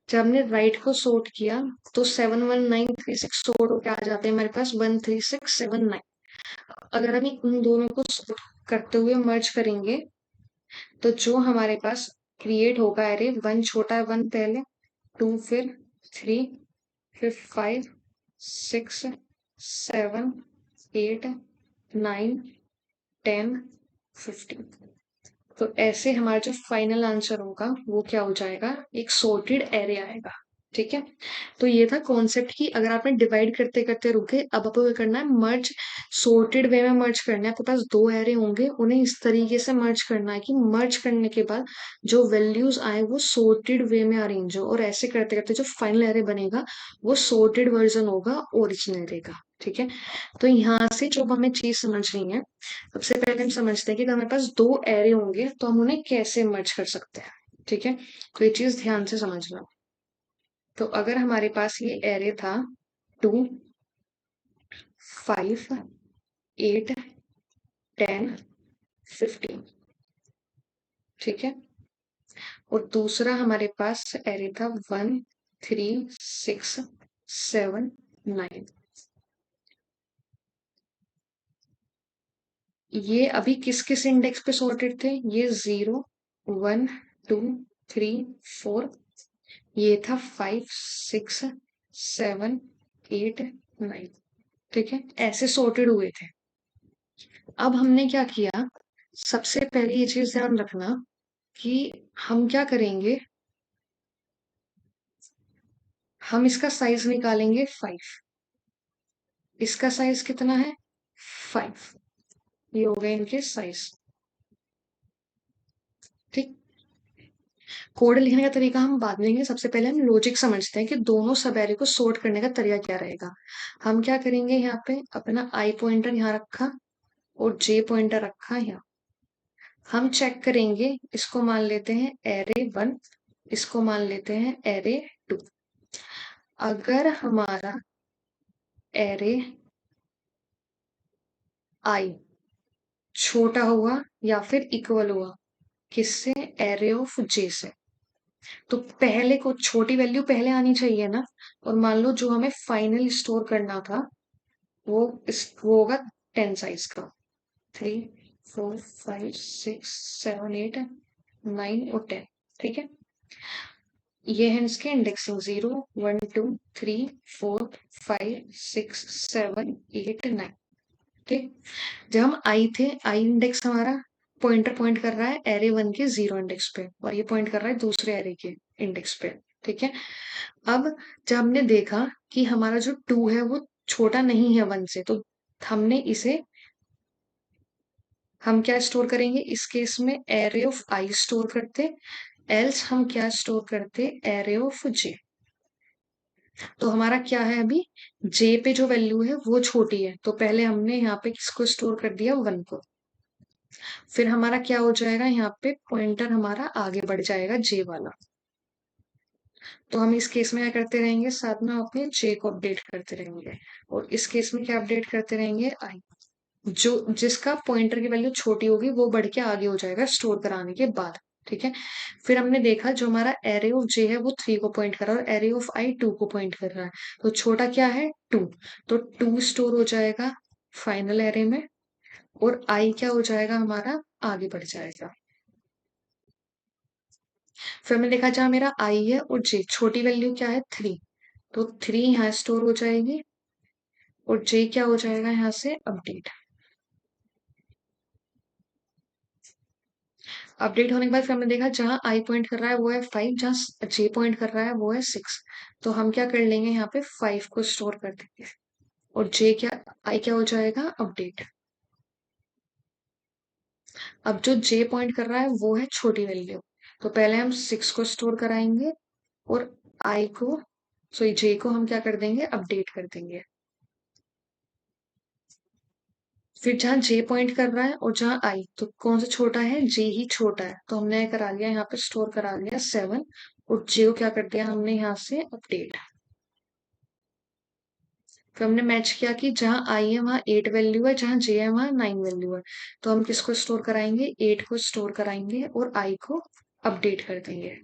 जब हमने राइट को सॉर्ट किया, तो 7, 1, 9, 3, 6 सॉर्ट होके आ जाते हैं हमारे पास 1, 3, 6, 7, 9। अगर हम इन दोनों को सॉर्ट करते हुए मर्ज करेंगे, तो जो हमारे पास क्रिएट होगा एरे, 1 छोटा है 1 पहले, 2 फिर 3, फिर 5, 6, 7, 8, 9, 10, 15। तो ऐसे हमारा जो फाइनल आंसर होगा वो क्या हो जाएगा, एक सॉर्टेड एरे आएगा। ठीक है। तो ये था कॉन्सेप्ट कि अगर आपने डिवाइड करते करते रुके, अब आपको क्या करना है, मर्ज सॉर्टेड वे में मर्ज करना है। आपके पास दो एरे होंगे, उन्हें इस तरीके से मर्ज करना है कि मर्ज करने के बाद जो वैल्यूज आए वो सॉर्टेड वे में अरेंज हो, और ऐसे करते करते जो फाइनल एरे बनेगा वो सॉर्टेड वर्जन होगा ओरिजिनल एरे का। ठीक है। तो यहाँ से जो हमें चीज समझनी है, सबसे पहले हम समझते हैं कि अगर हमारे पास दो एरे होंगे तो हम उन्हें कैसे मर्ज कर सकते हैं। ठीक है। तो ये चीज ध्यान से समझना। तो अगर हमारे पास ये एरे था 2, 5, 8, 10, 15। ठीक है। और दूसरा हमारे पास एरे था 1, 3, 6, 7, 9। ये अभी किस किस इंडेक्स पे सॉर्टेड थे, ये 0, 1, 2, 3, 4। ये था 5, 6, 7, 8, 9। ठीक है। ऐसे सॉर्टेड हुए थे। अब हमने क्या किया, सबसे पहले ये चीज ध्यान रखना कि हम क्या करेंगे, हम इसका साइज निकालेंगे 5। इसका साइज कितना है, 5। ये हो गए इनके साइज। ठीक। कोड लिखने का तरीका हम बाद में लेंगे, सबसे पहले हम लॉजिक समझते हैं कि दोनों सब एरे को सॉर्ट करने का तरीका क्या रहेगा। हम क्या करेंगे, यहाँ पे अपना आई पॉइंटर यहाँ रखा और जे पॉइंटर रखा यहाँ। हम चेक करेंगे, इसको मान लेते हैं एरे 1, इसको मान लेते हैं एरे 2। अगर हमारा एरे आई छोटा हुआ या फिर इक्वल हुआ किससे, एरे ऑफ जे से, तो पहले को छोटी वैल्यू पहले आनी चाहिए ना। और मान लो जो हमें फाइनल स्टोर करना था वो होगा 10 साइज का, 3 4 5 6 7 8 9 और 10। ठीक है, ये है इसके इंडेक्सिंग 0 1 2 3 4 5 6 7 8 9। ठीक, जब हम आई थे, आई इंडेक्स हमारा पॉइंटर पॉइंट कर रहा है एरे 1 के 0 इंडेक्स पे, और ये पॉइंट कर रहा है दूसरे एरे के इंडेक्स पे। ठीक है, अब जब हमने देखा कि हमारा जो 2 है वो छोटा नहीं है 1 से, तो हमने इसे, हम क्या स्टोर करेंगे इस केस में, एरे ऑफ आई स्टोर करते, एल्स हम क्या स्टोर करते, एरे ऑफ जे। तो हमारा क्या है अभी, जे पे जो वैल्यू है वो छोटी है, तो पहले हमने यहाँ पे किसको स्टोर कर दिया, 1 को। फिर हमारा क्या हो जाएगा, यहाँ पे पॉइंटर हमारा आगे बढ़ जाएगा जे वाला। तो हम इस केस में क्या करते रहेंगे, साथ में अपने जे को अपडेट करते रहेंगे, और इस केस में क्या अपडेट करते रहेंगे, आई। जो जिसका पॉइंटर की वैल्यू छोटी होगी वो बढ़ के आगे हो जाएगा स्टोर कराने के बाद। ठीक है, फिर हमने देखा जो हमारा एरे ऑफ जे है वो 3 को पॉइंट कर रहा है और एरे ऑफ आई 2 को पॉइंट कर रहा है, तो छोटा क्या है, 2। तो 2 स्टोर हो जाएगा फाइनल एरे में, और आई क्या हो जाएगा हमारा, आगे बढ़ जाएगा। फिर हमने देखा जहां मेरा आई है और जे छोटी वैल्यू क्या है, 3, तो 3 यहाँ स्टोर हो जाएगी, और जे क्या हो जाएगा यहाँ से अपडेट। अपडेट होने के बाद फिर हमने देखा जहां आई पॉइंट कर रहा है वो है 5, जहां जे पॉइंट कर रहा है वो है 6, तो हम क्या कर लेंगे, यहाँ पे 5 को स्टोर कर देंगे, और जे क्या, आई क्या हो जाएगा, अपडेट। अब जो जे पॉइंट कर रहा है वो है छोटी वैल्यू, तो पहले हम 6 को स्टोर कराएंगे, और आई को, सॉरी जे को हम क्या कर देंगे, अपडेट कर देंगे। फिर जहां जे पॉइंट कर रहा है और जहां आई, तो कौन सा छोटा है, जे ही छोटा है, तो हमने करा लिया यहाँ पे स्टोर करा लिया 7, और जे को क्या कर दिया हमने यहाँ से अपडेट। फिर हमने मैच किया कि जहां आई है वहां 8 वैल्यू है, जहां जे है वहां 9 वैल्यू है, तो हम किसको स्टोर कराएंगे, 8 को स्टोर कराएंगे और आई को अपडेट कर देंगे।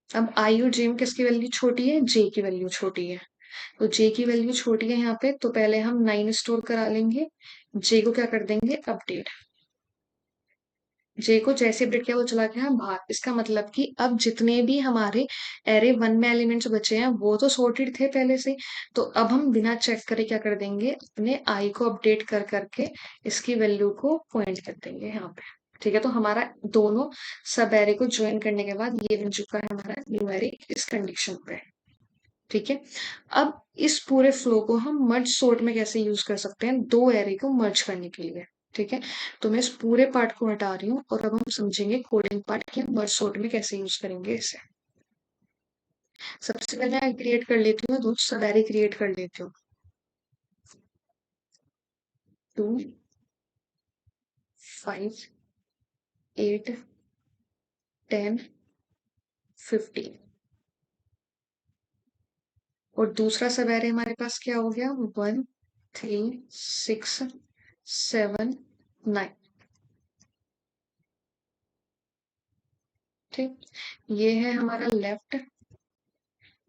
अब आई और जे में किसकी वैल्यू छोटी है, जे की वैल्यू छोटी है, तो जे की वैल्यू छोटी है यहाँ पे, तो पहले हम 9 स्टोर करा लेंगे, जे को क्या कर देंगे, अपडेट। जे को जैसे अपडेट किया वो चला गया बाहर, इसका मतलब कि अब जितने भी हमारे एरे 1 में एलिमेंट्स बचे हैं वो तो सॉर्टेड थे पहले से, तो अब हम बिना चेक करे क्या कर देंगे, अपने आई को अपडेट कर करके इसकी वैल्यू को पॉइंट कर देंगे यहाँ पे। ठीक है, तो हमारा दोनों सब एरे को ज्वाइन करने के बाद ये बन चुका है हमारा न्यू एरे इस कंडीशन पे। ठीक है, अब इस पूरे फ्लो को हम मर्ज सोर्ट में कैसे यूज कर सकते हैं, दो एरे को मर्ज करने के लिए। ठीक है, तो मैं इस पूरे पार्ट को हटा रही हूँ, और अब हम समझेंगे कोडिंग पार्ट कि हम मर्ज सोर्ट में कैसे यूज करेंगे इसे। सबसे पहले मैं क्रिएट कर लेती हूँ, दो सब एरे क्रिएट कर लेती हूँ, 2 5 8 10 15, और दूसरा सब एरे हमारे पास क्या हो गया, 1 3 6 7 9। ठीक, ये है हमारा लेफ्ट,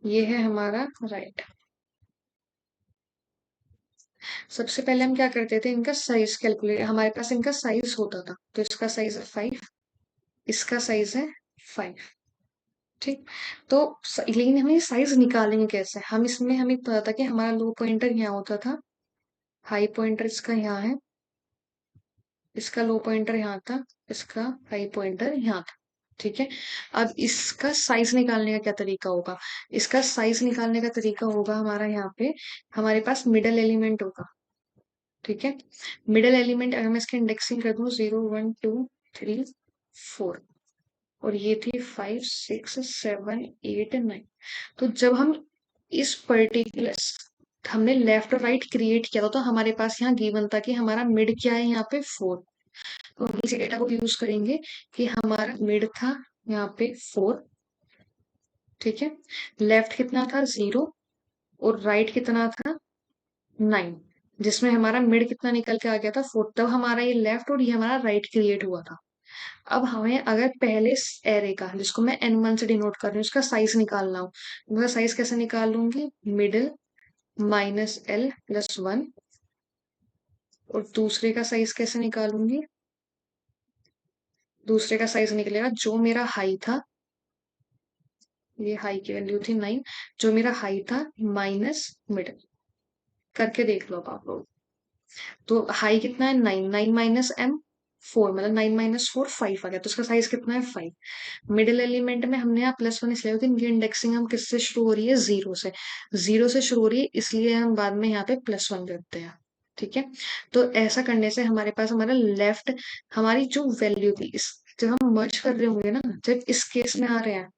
ये है हमारा राइट। सबसे पहले हम क्या करते थे, इनका साइज कैलकुलेट, हमारे पास इनका साइज होता था, तो इसका साइज है 5, इसका साइज है 5। ठीक, तो लेकिन हमें साइज निकालेंगे कैसे, हम इसमें हमें पता था कि हमारा लो पॉइंटर यहाँ होता था, हाई पॉइंटर इसका यहाँ है, इसका लो पॉइंटर यहाँ था, इसका हाई पॉइंटर यहाँ था। ठीक है, अब इसका साइज निकालने का क्या तरीका होगा, इसका साइज निकालने का तरीका होगा हमारा यहाँ पे, हमारे पास मिडल एलिमेंट होगा, ठीक है। मिडल एलिमेंट अगर मैं इसकी इंडेक्सिंग कर दूं 0 1 2 3 4 और ये थी 5 6 7 8 9। तो जब हम इस पर्टिकुलर हमने लेफ्ट और राइट क्रिएट किया था तो हमारे पास यहाँ गिवन था कि हमारा मिड क्या है यहाँ पे 4। तो हम इसी डेटा को यूज करेंगे कि हमारा मिड था यहाँ पे 4। ठीक है। लेफ्ट कितना था 0 और राइट कितना था 9, जिसमें हमारा मिड कितना निकल के आ गया था 4। तब हमारा ये लेफ्ट और ये हमारा राइट क्रिएट हुआ था। अब हमें अगर पहले एरे का जिसको मैं n1 से डिनोट कर रही हूँ उसका साइज निकालना हो, उसका साइज कैसे निकाल लूंगी, मिडिल माइनस l प्लस 1। और दूसरे का साइज कैसे निकालूंगी, दूसरे का साइज निकलेगा जो मेरा हाई था, ये हाई की वैल्यू थी 9, जो मेरा हाई था माइनस मिडिल। करके देख लो अब आप लोग। तो हाई कितना है 9, 9 माइनस m 4, मतलब 9 माइनस 4 5 आ गया, तो उसका साइज कितना है 5। मिडिल एलिमेंट में हमने यहाँ प्लस 1 इसलिए क्योंकि इनकी इंडेक्सिंग हम किससे शुरू हो रही है, 0 से। 0 से शुरू हो रही है इसलिए हम बाद में यहाँ पे प्लस 1 करते हैं। ठीक है। तो ऐसा करने से हमारे पास हमारा लेफ्ट, हमारी जो वैल्यू थी इस, जब हम मर्ज कर रहे होंगे ना, जब इस केस में आ रहे हैं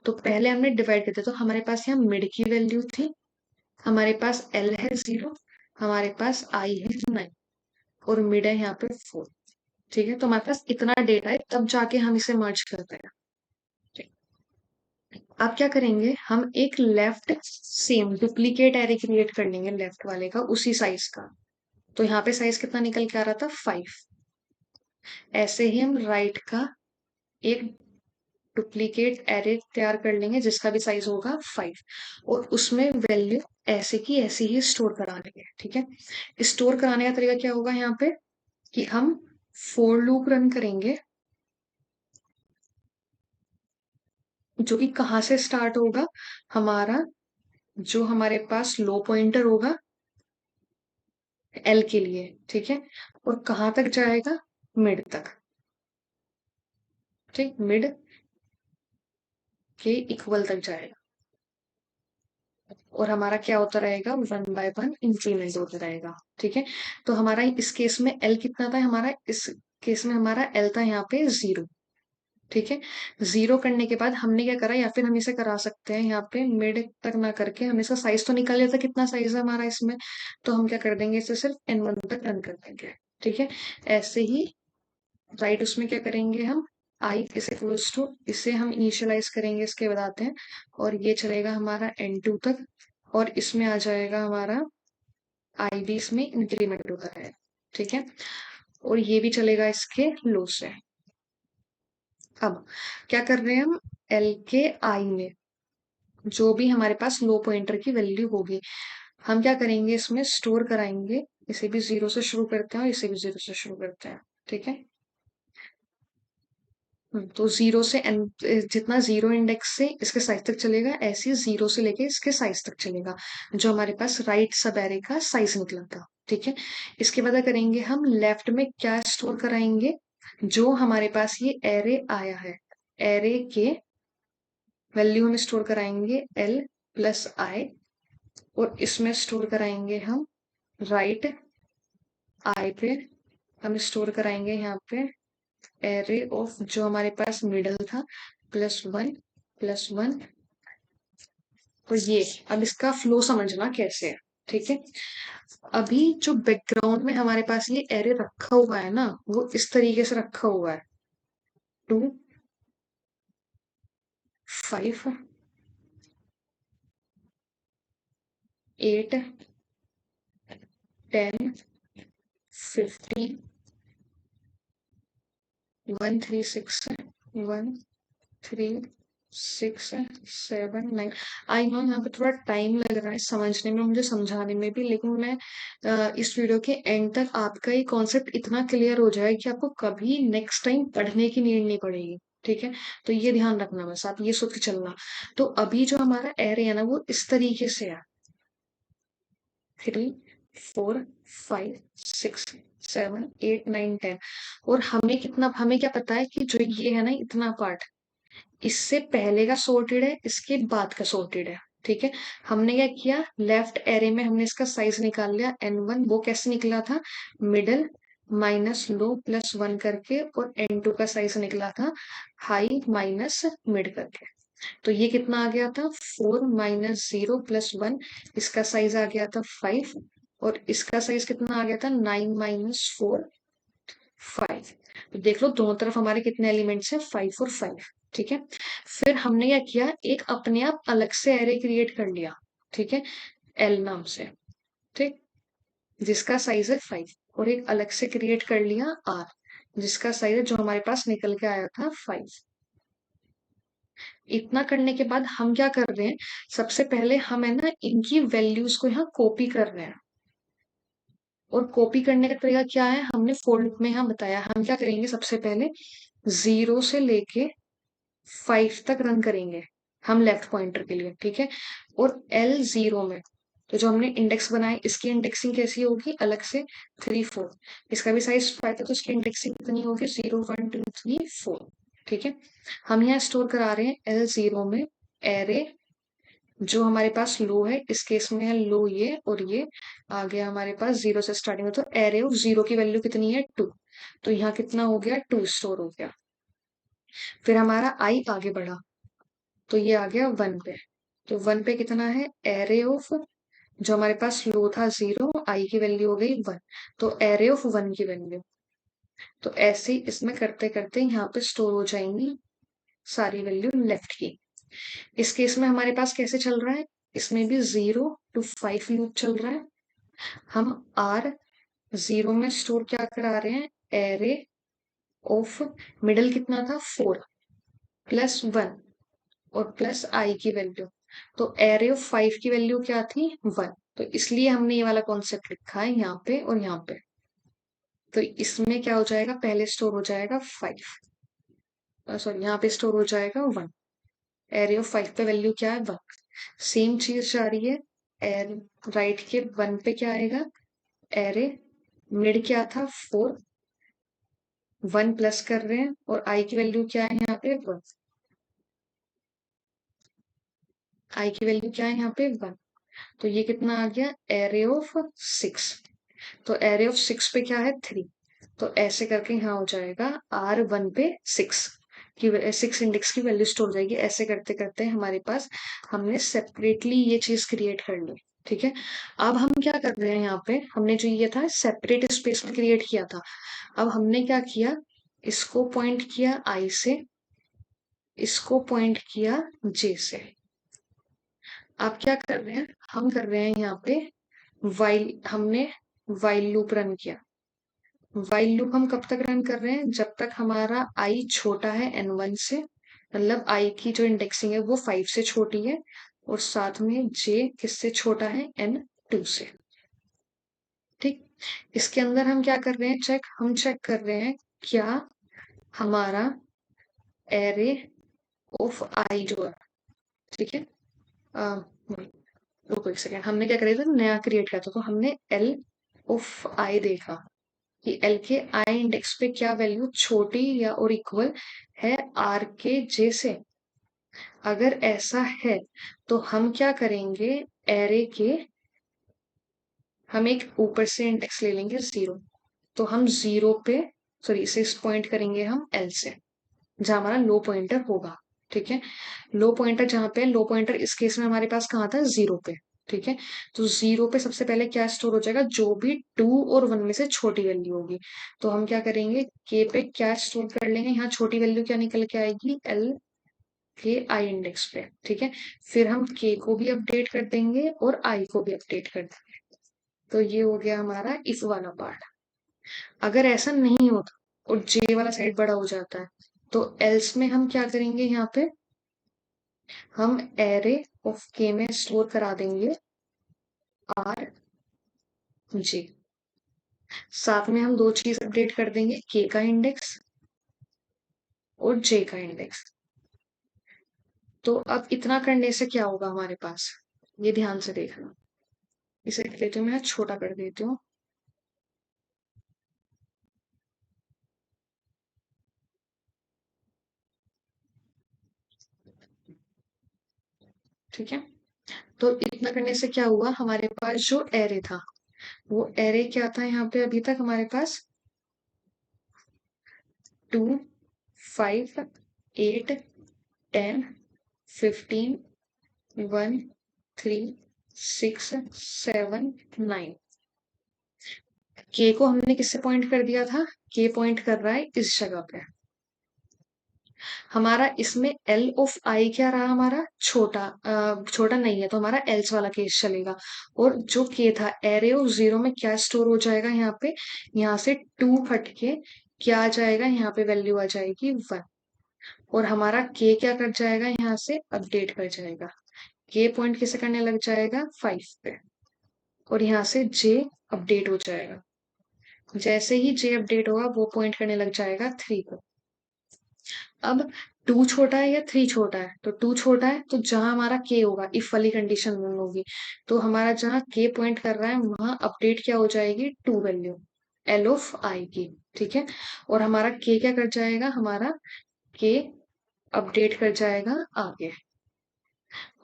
तो पहले हमने डिवाइड करते तो हमारे पास यहाँ मिड की वैल्यू थी, हमारे पास एल है 0, हमारे पास आई है 9 और मिड है यहाँ पे 4। ठीक है। तो हमारे पास इतना डेटा है तब जाके हम इसे मर्ज करते हैं। ठीक। अब क्या करेंगे, हम एक left same duplicate array create कर लेंगे लेफ्ट वाले का उसी साइज का। तो यहाँ पे साइज कितना निकल के आ रहा था 5। ऐसे ही हम राइट का एक डुप्लीकेट एरे तैयार कर लेंगे जिसका भी साइज होगा 5 और उसमें वैल्यू ऐसे की ऐसे ही स्टोर करा लेंगे। ठीक है। स्टोर कराने का तरीका क्या होगा यहाँ पे कि हम फोर लूप रन करेंगे जो कि कहाँ से स्टार्ट होगा, हमारा जो हमारे पास लो पॉइंटर होगा एल के लिए। ठीक है। और कहाँ तक जाएगा, मिड तक। ठीक, मिड के इक्वल तक जाएगा और हमारा क्या होता रहेगा, 1 बाय 1 इंक्रीमेंट होता रहेगा। ठीक है। तो हमारा इस केस में एल कितना था, हमारा इस केस में हमारा एल था यहाँ पे 0। ठीक है। 0 करने के बाद हमने क्या करा, या फिर हम इसे करा सकते हैं यहाँ पे मिड तक ना करके हम इसका साइज तो निकाल लेते कितना साइज है हमारा इसमें, तो हम क्या कर देंगे इसे सिर्फ n1 तक रन कर देंगे। ठीक है। ऐसे ही राइट उसमें क्या करेंगे हम, आई इज इक्वल्स टू, इसे हम इनिशियलाइज करेंगे इसके बताते हैं, और ये चलेगा हमारा n2 तक और इसमें आ जाएगा हमारा आई भी इसमें इंक्रीमेंट होता है। ठीक है। और ये भी चलेगा इसके लो से। अब क्या कर रहे हैं हम, एल के आई में जो भी हमारे पास लो पॉइंटर की वैल्यू होगी हम क्या करेंगे इसमें स्टोर कराएंगे। इसे भी 0 से शुरू करते हैं और इसे भी 0 से शुरू करते हैं। ठीक है। तो 0 से n, जितना 0 इंडेक्स से इसके साइज तक चलेगा ऐसे ही 0 से लेके इसके साइज तक चलेगा, जो हमारे पास राइट सब एरे का साइज निकला था। ठीक है। इसके बाद करेंगे हम लेफ्ट में क्या स्टोर कराएंगे, जो हमारे पास ये एरे आया है, एरे के वैल्यू हम स्टोर कराएंगे एल प्लस आई और इसमें स्टोर कराएंगे हम राइट आई पे, हम स्टोर कराएंगे यहाँ पे एरे ऑफ जो हमारे पास मिडल था +1 +1। तो ये अब इसका फ्लो समझना कैसे है। ठीक है। अभी जो बैकग्राउंड में हमारे पास ये एरे रखा हुआ है ना, वो इस तरीके से रखा हुआ है 2 5 8 10 15 1 3 6 1 3 6 7 9। आई नो यहाँ पे थोड़ा टाइम लग रहा है समझने में, मुझे समझाने में भी, लेकिन मैं इस वीडियो के एंड तक आपका ये कॉन्सेप्ट इतना क्लियर हो जाए कि आपको कभी नेक्स्ट टाइम पढ़ने की नीड नहीं पड़ेगी। ठीक है। तो ये ध्यान रखना, बस आप ये सोच के चलना। तो अभी जो हमारा एरे है ना वो इस तरीके से है 3 4 5 6 7 8 9 10। और हमें क्या पता है कि जो ये है ना इतना पार्ट इससे पहले का सॉर्टेड है इसके बाद का सॉर्टेड है। ठीक है। हमने क्या किया, लेफ्ट एरे में हमने इसका साइज निकाल लिया n1, वो कैसे निकला था, मिडल माइनस लो प्लस 1 करके, और n2 का साइज निकला था हाई माइनस मिड करके। तो ये कितना आ गया था, 4 माइनस 0 प्लस 1, इसका साइज आ गया था 5, और इसका साइज कितना आ गया था, 9 - 4 5। तो देख लो दोनों तरफ हमारे कितने एलिमेंट्स हैं, 5 और 5। ठीक है। फिर हमने क्या किया, एक अपने आप अलग से एरे क्रिएट कर लिया। ठीक है, एल नाम से। ठीक, जिसका साइज है 5, और एक अलग से क्रिएट कर लिया आर, जिसका साइज है जो हमारे पास निकल के आया था 5। इतना करने के बाद हम क्या कर रहे हैं, सबसे पहले हम है ना इनकी वैल्यूज को यहाँ कॉपी कर रहे हैं। और कॉपी करने का तरीका क्या है, हमने फोल्ड में यहाँ बताया। हम क्या करेंगे, सबसे पहले 0 से लेके 5 तक रन करेंगे हम लेफ्ट पॉइंटर के लिए। ठीक है, और L0 में तो जो हमने इंडेक्स बनाए, इसकी इंडेक्सिंग कैसी होगी, अलग से 3 4। इसका भी साइज 5 है, तो इसकी इंडेक्सिंग कितनी होगी, 0 1 2 3 4। ठीक है, हम यहाँ स्टोर करा रहे हैं L0 में एरे जो हमारे पास लो है, इस केस में है लो ये, और ये आ गया हमारे पास 0 से स्टार्टिंग में, तो एरे ऑफ 0 की वैल्यू कितनी है, 2। तो यहाँ कितना हो गया, 2 स्टोर हो गया। फिर हमारा आई आगे बढ़ा, तो ये आ गया 1 पे। तो 1 पे कितना है, एरे ऑफ जो हमारे पास लो था 0, आई की वैल्यू हो गई 1, तो एरे ऑफ 1 की वैल्यू। तो ऐसे ही इसमें करते करते यहाँ पे स्टोर हो जाएंगी सारी वैल्यू लेफ्ट की। इस केस में हमारे पास कैसे चल रहा है, इसमें भी 0 to 5 लूप चल रहा है। हम आर 0 में स्टोर क्या करा रहे हैं, एरे ऑफ मिडल कितना था, 4 प्लस 1 और प्लस आई की वैल्यू। तो एरे ऑफ 5 की वैल्यू क्या थी, 1। तो इसलिए हमने ये वाला कॉन्सेप्ट लिखा है यहाँ पे और यहाँ पे। तो इसमें क्या हो जाएगा, पहले स्टोर हो जाएगा 5, सॉरी यहाँ पे स्टोर हो जाएगा 1। एरे ऑफ 5 पे वैल्यू क्या है, 1। सेम चीज जा रही है, एर राइट के 1 पे क्या आएगा, एरे मिड क्या था, 4, 1 प्लस कर रहे हैं, और आई की वैल्यू क्या है यहाँ पे, 1। आई की वैल्यू क्या है यहाँ पे, 1। तो ये कितना आ गया, एरे ऑफ 6। तो एरे ऑफ 6 पे क्या है, 3। तो ऐसे करके यहाँ हो जाएगा R1 पे 6 की 6 इंडेक्स की वैल्यू स्टोर हो जाएगी। ऐसे करते करते हमारे पास हमने सेपरेटली ये चीज क्रिएट कर ली। ठीक है, अब हम क्या कर रहे हैं, यहाँ पे हमने जो ये था सेपरेट स्पेस में क्रिएट किया था। अब हमने क्या किया, इसको पॉइंट किया आई से, इसको पॉइंट किया जे से। आप क्या कर रहे हैं, हम कर रहे हैं यहाँ पे वाइल, हमने वाइल लूप रन किया। वाइल लूप हम कब तक रन कर रहे हैं, जब तक हमारा आई छोटा है n1 से, मतलब आई की जो इंडेक्सिंग है वो 5 से छोटी है, और साथ में जे किससे छोटा है, n2 से। ठीक, इसके अंदर हम क्या कर रहे हैं, हम चेक कर रहे हैं क्या हमारा एरे ऑफ आई जो है, ठीक है, रुको एक सेकेंड, हमने क्या करा था, नया क्रिएट किया था, तो हमने एल ऑफ आई देखा कि एल के आई इंडेक्स पे क्या वैल्यू छोटी या और इक्वल है आर के जे से। अगर ऐसा है तो हम क्या करेंगे, एरे के हम एक ऊपर से इंडेक्स ले लेंगे 0। तो हम 0 पे, सॉरी इसे पॉइंट करेंगे हम एल से, जहां हमारा लो पॉइंटर होगा। ठीक है, लो पॉइंटर जहां पे, लो पॉइंटर इस केस में हमारे पास कहाँ था, 0 पे। ठीक है, तो 0 पे सबसे पहले क्या स्टोर हो जाएगा, जो भी 2 और 1 में से छोटी वैल्यू होगी। तो हम क्या करेंगे, के पे क्या स्टोर कर लेंगे, यहाँ छोटी वैल्यू क्या निकल के आएगी, एल के आई इंडेक्स पे। ठीक है, फिर हम के को भी अपडेट कर देंगे और आई को भी अपडेट कर देंगे। तो ये हो गया हमारा इफ वाला पार्ट। अगर ऐसा नहीं होता और जे वाला साइड बड़ा हो जाता है, तो एल्स में हम क्या करेंगे, यहाँ पे हम एरे ऑफ के में स्टोर करा देंगे आर जे। साथ में हम दो चीज अपडेट कर देंगे, के का इंडेक्स और जे का इंडेक्स। तो अब इतना करने से क्या होगा हमारे पास, ये ध्यान से देखना। इसे लिख लेती हूँ, मैं छोटा कर देती हूँ। ठीक है, तो इतना करने से क्या हुआ, हमारे पास जो एरे था वो एरे क्या था यहाँ पे अभी तक हमारे पास 2, 5, 8, 10, 15, 1, 3, 6, 7, 9। के को हमने किससे पॉइंट कर दिया था, के पॉइंट कर रहा है इस जगह पे। हमारा इसमें एल ऑफ आई क्या रहा, हमारा छोटा, छोटा नहीं है तो हमारा एल्स वाला केस चलेगा। और जो के था एरे ऑफ जीरो में क्या स्टोर हो जाएगा यहाँ पे, यहाँ से 2 हट के क्या आ जाएगा, यहाँ पे वैल्यू आ जाएगी 1। और हमारा के क्या कर जाएगा, यहाँ से अपडेट कर जाएगा। के पॉइंट किसे करने लग जाएगा 5 पे, और यहाँ से जे अपडेट हो जाएगा। जैसे ही जे अपडेट होगा वो पॉइंट करने लग जाएगा 3 को। अब 2 छोटा है या 3 छोटा है, तो 2 छोटा है तो जहां हमारा के होगा, इफ वाली कंडीशन रन होगी, तो हमारा जहां के पॉइंट कर रहा है वहां अपडेट क्या हो जाएगी, 2 वैल्यू एल ऑफ आई की। ठीक है, और हमारा के क्या कर जाएगा, हमारा के अपडेट कर जाएगा आगे,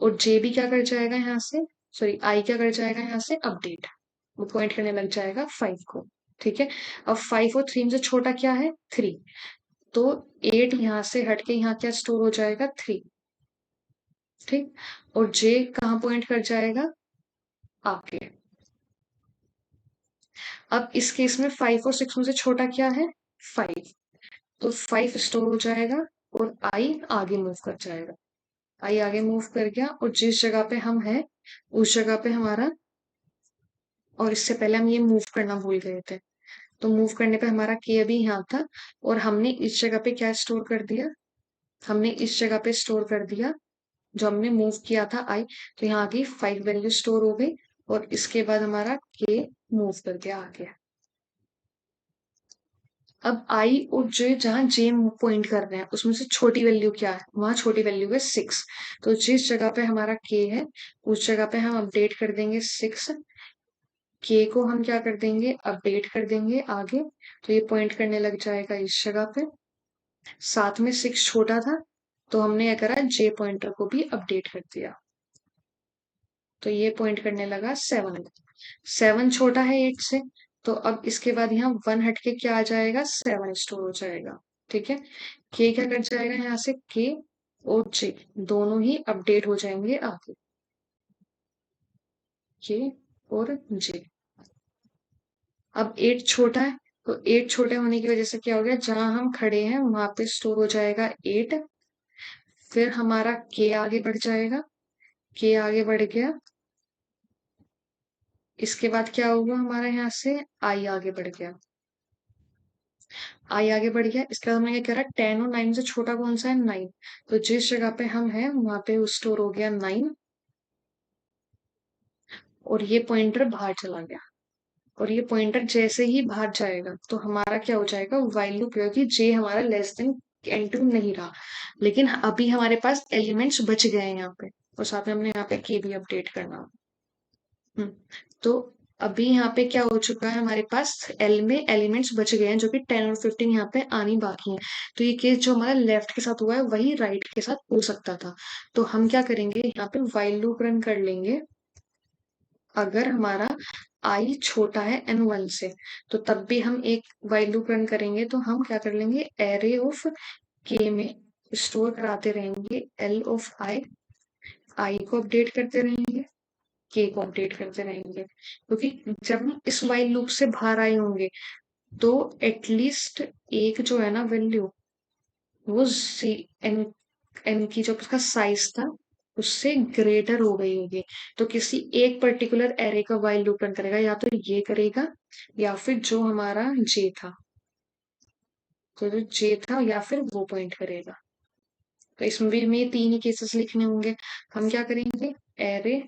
और जे भी क्या कर जाएगा यहाँ से, सॉरी आई क्या कर जाएगा यहाँ से अपडेट, वो पॉइंट करने लग जाएगा 5 को। ठीक है, अब 5 और 3 में से छोटा क्या है 3, तो 8 यहाँ से हटके यहाँ क्या स्टोर हो जाएगा 3। ठीक, और जे कहाँ पॉइंट कर जाएगा आगे। अब इस केस में 5 और 6 में से छोटा क्या है 5, तो 5 स्टोर हो जाएगा और आई आगे मूव कर जाएगा। आई आगे मूव कर गया, और जिस जगह पे हम हैं उस जगह पे हमारा, और इससे पहले हम ये मूव करना भूल गए थे, तो मूव करने पे हमारा के अभी यहाँ था, और हमने इस जगह पे क्या स्टोर कर दिया, हमने इस जगह पे स्टोर कर दिया जो हमने मूव किया था आई, तो यहाँ की 5 वैल्यू स्टोर हो गई, और इसके बाद हमारा के मूव कर गया आगे। अब आई और जे, जहां जे पॉइंट कर रहे हैं उसमें से छोटी वैल्यू क्या है, वहां छोटी वैल्यू है 6, तो जिस जगह पे हमारा के है उस जगह पे हम अपडेट कर देंगे 6। के को हम क्या कर देंगे, अपडेट कर देंगे आगे, तो ये पॉइंट करने लग जाएगा इस जगह पे। साथ में 6 छोटा था, तो हमने क्या करा, जे पॉइंटर को भी अपडेट कर दिया, तो ये पॉइंट करने लगा 7। 7 छोटा है 8 से, तो अब इसके बाद यहाँ 1 हटके क्या आ जाएगा, 7 स्टोर हो जाएगा। ठीक है, के क्या कर जाएगा यहाँ से, के और जे दोनों ही अपडेट हो जाएंगे आगे, के और जे। अब 8 छोटा है, तो 8 छोटे होने की वजह से क्या हो गया, जहां हम खड़े हैं वहां पे स्टोर हो जाएगा 8। फिर हमारा के आगे बढ़ जाएगा, के आगे बढ़ गया, इसके बाद क्या होगा हमारा, यहाँ से आई आगे बढ़ गया, आई आगे बढ़ गया, इसके बाद हमें क्या कह रहा है 10 और 9 से छोटा कौन सा है 9, तो जिस जगह पे हम हैं वहां पे स्टोर हो गया 9, और ये पॉइंटर बाहर चला गया, और ये पॉइंटर जैसे ही बाहर जाएगा तो हमारा क्या हो जाएगा, वाइल लूप, क्योंकि जे हमारा लेस देन n2 नहीं रहा, लेकिन अभी हमारे पास एलिमेंट्स बच गए हैं यहाँ पे, और साथ में हमने यहाँ पे के भी अपडेट करना। हम्म, तो अभी यहाँ पे क्या हो चुका है, हमारे पास एल में एलिमेंट्स बच गए हैं जो कि 10 और 15 यहाँ पे आनी बाकी है, तो ये केस जो हमारा लेफ्ट के साथ हुआ है वही राइट के साथ हो सकता था। तो हम क्या करेंगे, यहाँ पे वाइल लूप रन कर लेंगे, अगर हमारा आई छोटा है n1 से, तो तब भी हम एक वाइल लूप रन करेंगे, तो हम क्या कर लेंगे, एरे ऑफ के में स्टोर कराते रहेंगे एल ऑफ आई, आई को अपडेट करते रहेंगे, के को अपडेट करते रहेंगे, क्योंकि जब हम इस वाइल लूप से बाहर आए होंगे तो एटलीस्ट एक जो है ना वैल्यू, वो एन एन की जो उसका साइज था उससे ग्रेटर हो गई होगी, तो किसी एक पर्टिकुलर एरे का वाइल लूप रन करेगा, या तो ये करेगा या फिर जो हमारा जे था, तो जो जे था या फिर वो पॉइंट करेगा। तो इसमें भी हमें 3 ही केसेस लिखने होंगे। हम क्या करेंगे, एरे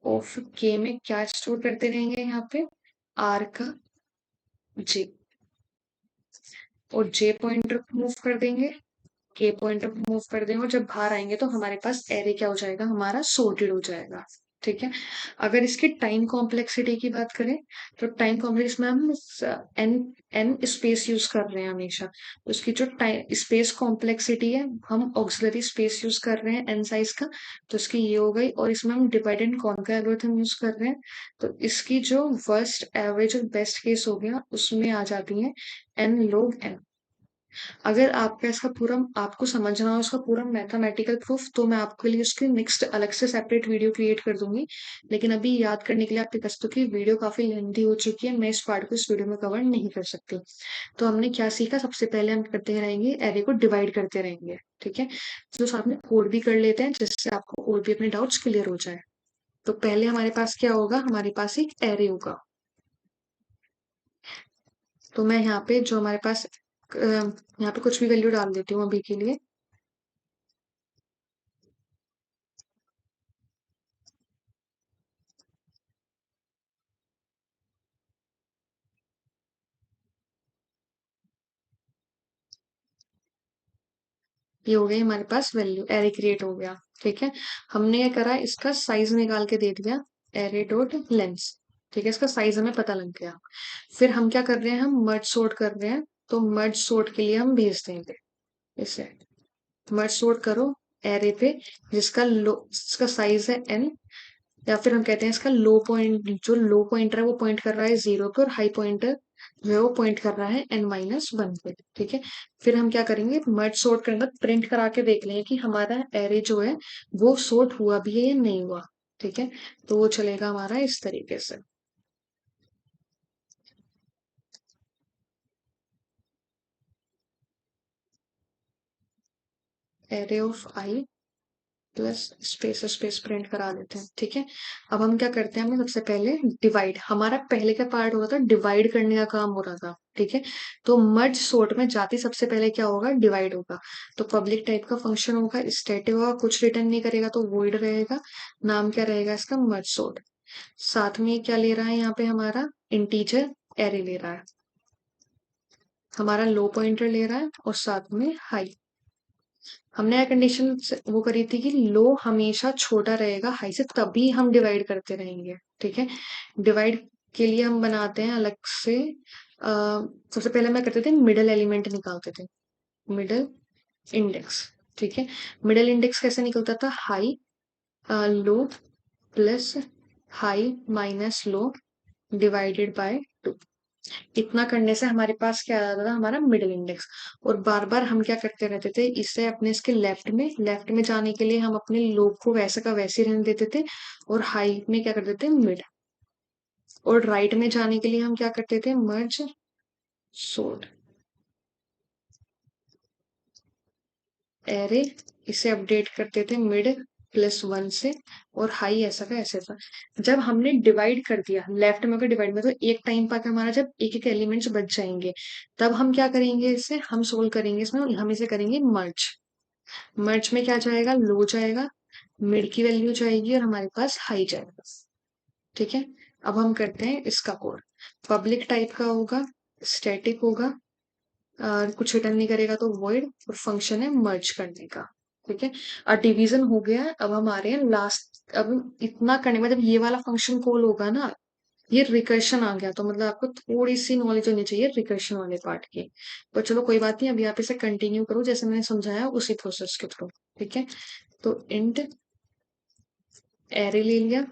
ऑफ के में क्या स्टोर करते रहेंगे, यहाँ पे आर का जे, और जे पॉइंटर को मूव कर देंगे, के पॉइंटर को मूव कर देंगे, और जब बाहर आएंगे तो हमारे पास एरे क्या हो जाएगा, हमारा सॉर्टेड हो जाएगा। ठीक है। अगर इसकी टाइम कॉम्प्लेक्सिटी की बात करें तो टाइम कॉम्प्लेक्स में हम एन एन स्पेस यूज कर रहे हैं हमेशा। तो उसकी जो टाइम स्पेस कॉम्प्लेक्सिटी है, हम ऑक्सिलरी स्पेस यूज कर रहे हैं एन साइज का, तो इसकी ये हो गई। और इसमें हम divide and conquer algorithm use कर रहे हैं, तो इसकी जो वर्स्ट एवरेज और बेस्ट केस हो गया उसमें आ जाती है एन लोग एन। अगर आपका इसका पूरा आपको समझना हो इसका पूरा मैथमेटिकल प्रूफ, तो मैं आपके लिए उसकी नेक्स्ट अलग से सेपरेट वीडियो क्रिएट कर दूंगी। लेकिन अभी याद करने के लिए आप टिक सकते हो कि वीडियो काफी लेंथी हो चुकी है, मैं इस पार्ट को इस वीडियो में कवर नहीं कर सकती। तो हमने क्या सीखा, सबसे पहले हम करते रहेंगे एरे को डिवाइड करते रहेंगे। ठीक है, तो साथ में कोड भी कर लेते हैं जिससे आपको और भी अपने डाउट्स क्लियर हो जाए। तो पहले हमारे पास क्या होगा, हमारे पास एक एरे होगा। तो मैं यहाँ पे जो हमारे पास यहाँ पे कुछ भी वैल्यू डाल देती हूँ अभी के लिए। ये हो गई हमारे पास वैल्यू, एरे क्रिएट हो गया। ठीक है, हमने ये करा, इसका साइज निकाल के दे दिया, एरे डॉट लेंस। ठीक है, इसका साइज हमें पता लग गया। फिर हम क्या कर रहे हैं, हम मर्ज सॉर्ट कर रहे हैं। तो मर्ज सॉर्ट के लिए हम भेज देंगे इसे, मर्ज सॉर्ट करो एरे पे जिसका साइज है एन, या फिर हम कहते हैं इसका लो पॉइंट, जो लो पॉइंटर है वो पॉइंट कर रहा है 0 पे, और हाई पॉइंटर जो है वो पॉइंट कर रहा है n-1 पे। ठीक है, फिर हम क्या करेंगे, मर्ज सॉर्ट करने बाद प्रिंट करा के देख लेंगे कि हमारा एरे जो है वो सॉर्ट हुआ भी है या नहीं हुआ। ठीक है, तो वो चलेगा हमारा इस तरीके से, array of I plus space space print करा देते हैं। ठीक है, अब हम क्या करते हैं, हमें सबसे पहले डिवाइड, हमारा पहले का पार्ट हो रहा था डिवाइड करने का काम हो रहा था। ठीक है, तो मर्ज सॉर्ट में जाते सबसे पहले क्या होगा, डिवाइड होगा। तो पब्लिक टाइप का फंक्शन होगा, स्टैटिक होगा, कुछ रिटर्न नहीं करेगा तो वॉइड रहेगा। नाम क्या रहेगा इसका, मर्ज सॉर्ट। साथ में क्या ले रहा है यहाँ पे, हमारा इंटीजर एरे ले रहा है, हमारा लो पॉइंटर ले रहा है, और साथ में हाई। हमने यह कंडीशन वो करी थी कि लो हमेशा छोटा रहेगा हाई से, तभी हम डिवाइड करते रहेंगे। ठीक है, डिवाइड के लिए हम बनाते हैं अलग से, सबसे पहले मैं करते थे मिडल एलिमेंट निकालते थे, मिडल इंडेक्स। ठीक है, मिडल इंडेक्स कैसे निकलता था, high low plus high minus low divided by 2। इतना करने से हमारे पास क्या आ जाता था, हमारा मिडिल इंडेक्स। और बार बार हम क्या करते रहते थे, इससे अपने इसके लेफ्ट में जाने के लिए हम अपने लोग को वैसे का वैसे ही रहने देते थे, और हाई में क्या करते थे, मिड। और राइट में जाने के लिए हम क्या करते थे, मर्ज सोर्ट एरे, इसे अपडेट करते थे मिड +1 से, और हाई ऐसा का ऐसे था। जब हमने डिवाइड कर दिया, लेफ्ट में अगर डिवाइड में, तो एक टाइम पर हमारा जब एक एक एलिमेंट्स बच जाएंगे, तब हम क्या करेंगे, इसे हम सोल्व करेंगे, इसमें हम इसे करेंगे मर्ज। मर्ज में क्या जाएगा, लो जाएगा, मिड की वैल्यू जाएगी, और हमारे पास हाई जाएगा। ठीक है, अब हम करते हैं इसका कोड। पब्लिक टाइप का होगा, स्टैटिक होगा, कुछ रिटर्न नहीं करेगा तो वॉइड, और फंक्शन है मर्ज करने का। ठीक है, और डिवीजन हो गया है। अब हम आ रहे हैं लास्ट, अब इतना करने के बाद जब ये वाला फंक्शन कॉल होगा ना, ये रिकर्शन आ गया, तो मतलब आपको थोड़ी सी नॉलेज होनी चाहिए रिकर्शन वाले पार्ट की। पर चलो कोई बात नहीं, अभी आप इसे कंटिन्यू करो जैसे मैंने समझाया उसी प्रोसेस के थ्रू। ठीक है, तो इंट एरे ले लिया,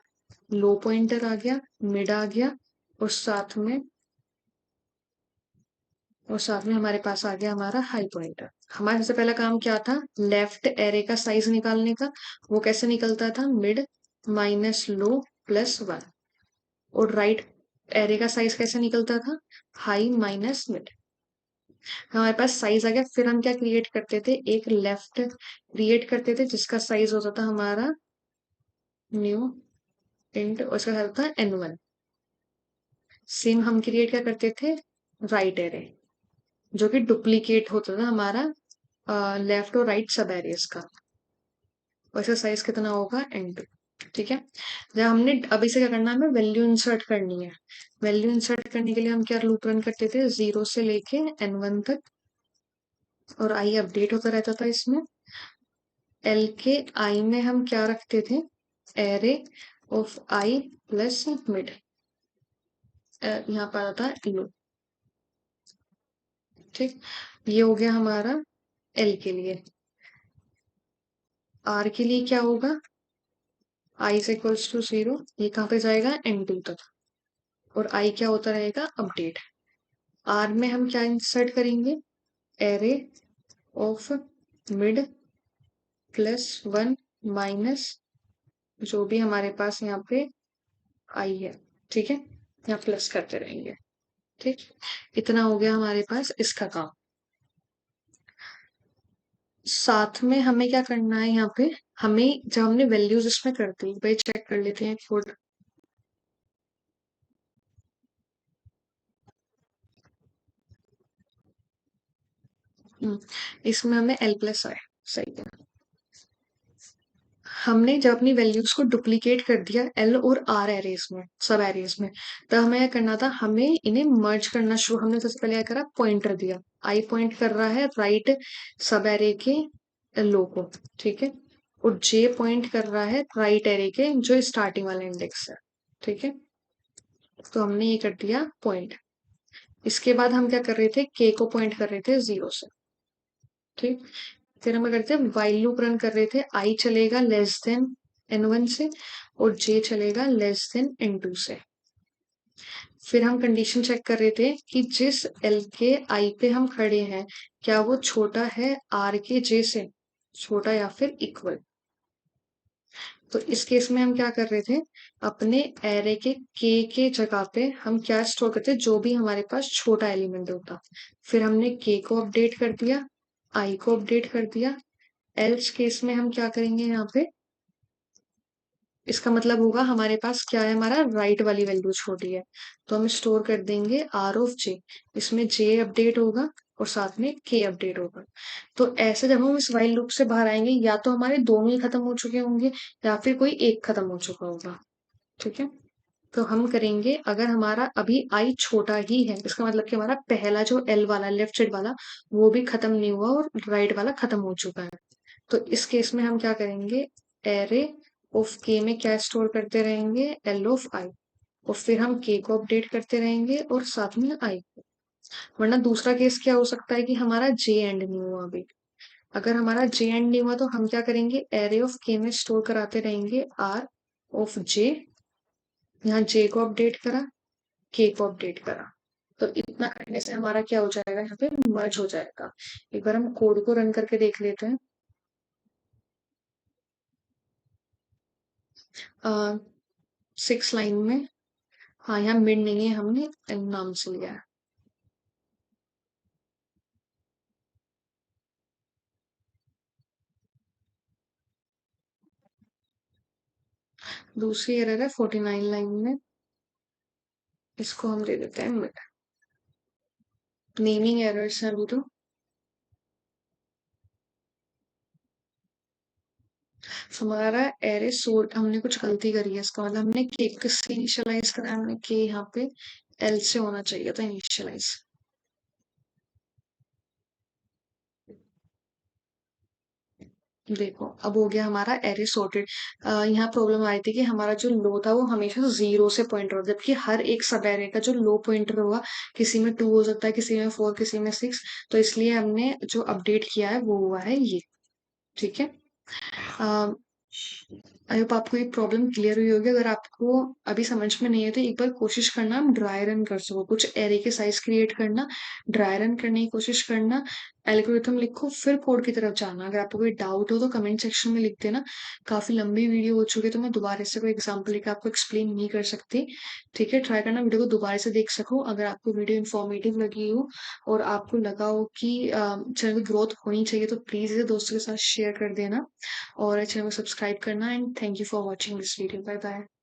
लो पॉइंटर आ गया, मिड आ गया, और साथ में हमारे पास आ गया हमारा हाई पॉइंटर। हमारा सबसे पहला काम क्या था, लेफ्ट एरे का साइज निकालने का। वो कैसे निकलता था, मिड माइनस लो +1। और राइट एरे का साइज कैसे निकलता था, हाई माइनस मिड। हमारे पास साइज आ गया। फिर हम क्या क्रिएट करते थे, एक लेफ्ट क्रिएट करते थे जिसका साइज होता था हमारा न्यू इंट, और उसका साइज था n1। सेम हम क्रिएट क्या करते थे, राइट एरे, जो कि डुप्लीकेट होता था हमारा लेफ्ट और राइट सब एरियाज का। और इसका साइज कितना होगा, n2। ठीक है, जब हमने अब इसे क्या करना है, हमें वैल्यू इंसर्ट करनी है। वैल्यू इंसर्ट करने के लिए हम क्या लूप रन करते थे, 0 से लेके n1 तक, और आई अपडेट होता रहता था इसमें। एल के आई में हम क्या रखते थे, array of I plus mid, यहाँ पर आता है लो। ठीक, ये हो गया हमारा एल के लिए। आर के लिए क्या होगा, आई इज इक्वल्स टू 0, ये कहाँ पे जाएगा N2 तक, और आई क्या होता रहेगा अपडेट। आर में हम क्या इंसर्ट करेंगे, array of mid plus 1 minus जो भी हमारे पास यहाँ पे आई है। ठीक है, यहाँ प्लस करते रहेंगे। ठीक, इतना हो गया हमारे पास इसका काम। साथ में हमें क्या करना है यहाँ पे, हमें जब हमने वैल्यूज इसमें कर दी, भाई चेक कर लेते हैं कोड। इसमें हमें एल प्लस आए, सही है। हमने जब अपनी वैल्यूज को डुप्लीकेट कर दिया एल और आर एरेज में, सब एरेज में, तब हमें क्या करना था, हमें इन्हें मर्ज करना शुरू। हमने सबसे पहले क्या करा, पॉइंटर दिया, आई पॉइंट कर रहा है राइट सब एरे के लो को, ठीक है, और जे पॉइंट कर रहा है राइट एरे के जो स्टार्टिंग वाला इंडेक्स है। ठीक है, तो हमने ये कर दिया पॉइंट। इसके बाद हम क्या कर रहे थे, के को पॉइंट कर रहे थे 0 से। ठीक, फिर हम क्या करते हैं, वाइल लूप रन कर रहे थे, आई चलेगा लेस देन N1 से और जे चलेगा लेस देन N2 से। फिर हम कंडीशन चेक कर रहे थे कि जिस एल के आई पे हम खड़े हैं, क्या वो छोटा है आर के जे से, छोटा या फिर इक्वल। तो इस केस में हम क्या कर रहे थे, अपने एरे के जगह पे हम क्या स्टोर करते, जो भी हमारे पास छोटा एलिमेंट होता। फिर हमने के को अपडेट कर दिया, आई को अपडेट कर दिया। एल्स केस में हम क्या करेंगे यहाँ पे, इसका मतलब होगा हमारे पास क्या है, हमारा राइट वाली वैल्यू छोटी है, तो हम स्टोर कर देंगे आर ऑफ जे। इसमें जे अपडेट होगा और साथ में के अपडेट होगा। तो ऐसे जब हम इस वाइल लूप से बाहर आएंगे, या तो हमारे दोनों ही खत्म हो चुके होंगे या फिर कोई एक खत्म हो चुका होगा। ठीक है, तो हम करेंगे, अगर हमारा अभी आई छोटा ही है, इसका मतलब कि हमारा पहला जो एल वाला लेफ्ट साइड वाला वो भी खत्म नहीं हुआ और राइट वाला खत्म हो चुका है। तो इस केस में हम क्या करेंगे, एरे ऑफ के में क्या स्टोर करते रहेंगे, एल ऑफ आई, और फिर हम के को अपडेट करते रहेंगे और साथ में आई को। वरना दूसरा केस क्या हो सकता है कि हमारा जे एंड नहीं हुआ अभी। अगर हमारा जे एंड नहीं हुआ तो हम क्या करेंगे, एरे ऑफ के में स्टोर कराते रहेंगे आर ऑफ जे, यहाँ जे को अपडेट करा, के को अपडेट करा। तो इतना करने से हमारा क्या हो जाएगा, यहाँ पे मर्ज हो जाएगा। एक बार हम कोड को रन करके देख लेते हैं। 6 लाइन में, हाँ यहाँ मिड नहीं है, हमने एन नाम से लिया है। दूसरी एरर है 49 लाइन में, इसको हम दे देते हैं मिड। नेमिंग एरर्स है अभी तो। हमारा एरे सोर्ट हमने कुछ गलती करी है, इसका मतलब हमने के किससे इनिशियलाइज करा है, हमने के यहाँ पे एल से होना चाहिए था इनिशियलाइज। देखो अब हो गया हमारा एरे सॉर्टेड। यहाँ प्रॉब्लम आई थी कि हमारा जो लो था वो हमेशा 0 से पॉइंटर होता है, जबकि हर एक सब एरे का जो लो पॉइंटर होगा, किसी में 2 हो सकता है, किसी में 4, किसी में 6। तो इसलिए हमने जो अपडेट किया है वो हुआ है ये। ठीक है, आई होप आपको ये प्रॉब्लम क्लियर हुई होगी। अगर आपको अभी समझ में नहीं है तो एक बार कोशिश करना हम ड्राई रन कर सको, कुछ एरे के साइज क्रिएट करना, ड्राई रन करने की कोशिश करना, एल्गोरिथम लिखो, फिर कोड की तरफ जाना। अगर आपको कोई डाउट हो तो कमेंट सेक्शन में लिख देना। काफी लंबी वीडियो हो चुकी है तो मैं दोबारा से कोई एग्जाम्पल लेकर आपको एक्सप्लेन नहीं कर सकती। ठीक है, ट्राई करना वीडियो को दोबारा से देख सको। अगर आपको वीडियो इन्फॉर्मेटिव लगी हो और आपको लगा हो कि चैनल की ग्रोथ होनी चाहिए तो प्लीज इसे दोस्तों के साथ शेयर कर देना और चैनल को सब्सक्राइब करना। And thank you for watching this video, bye bye.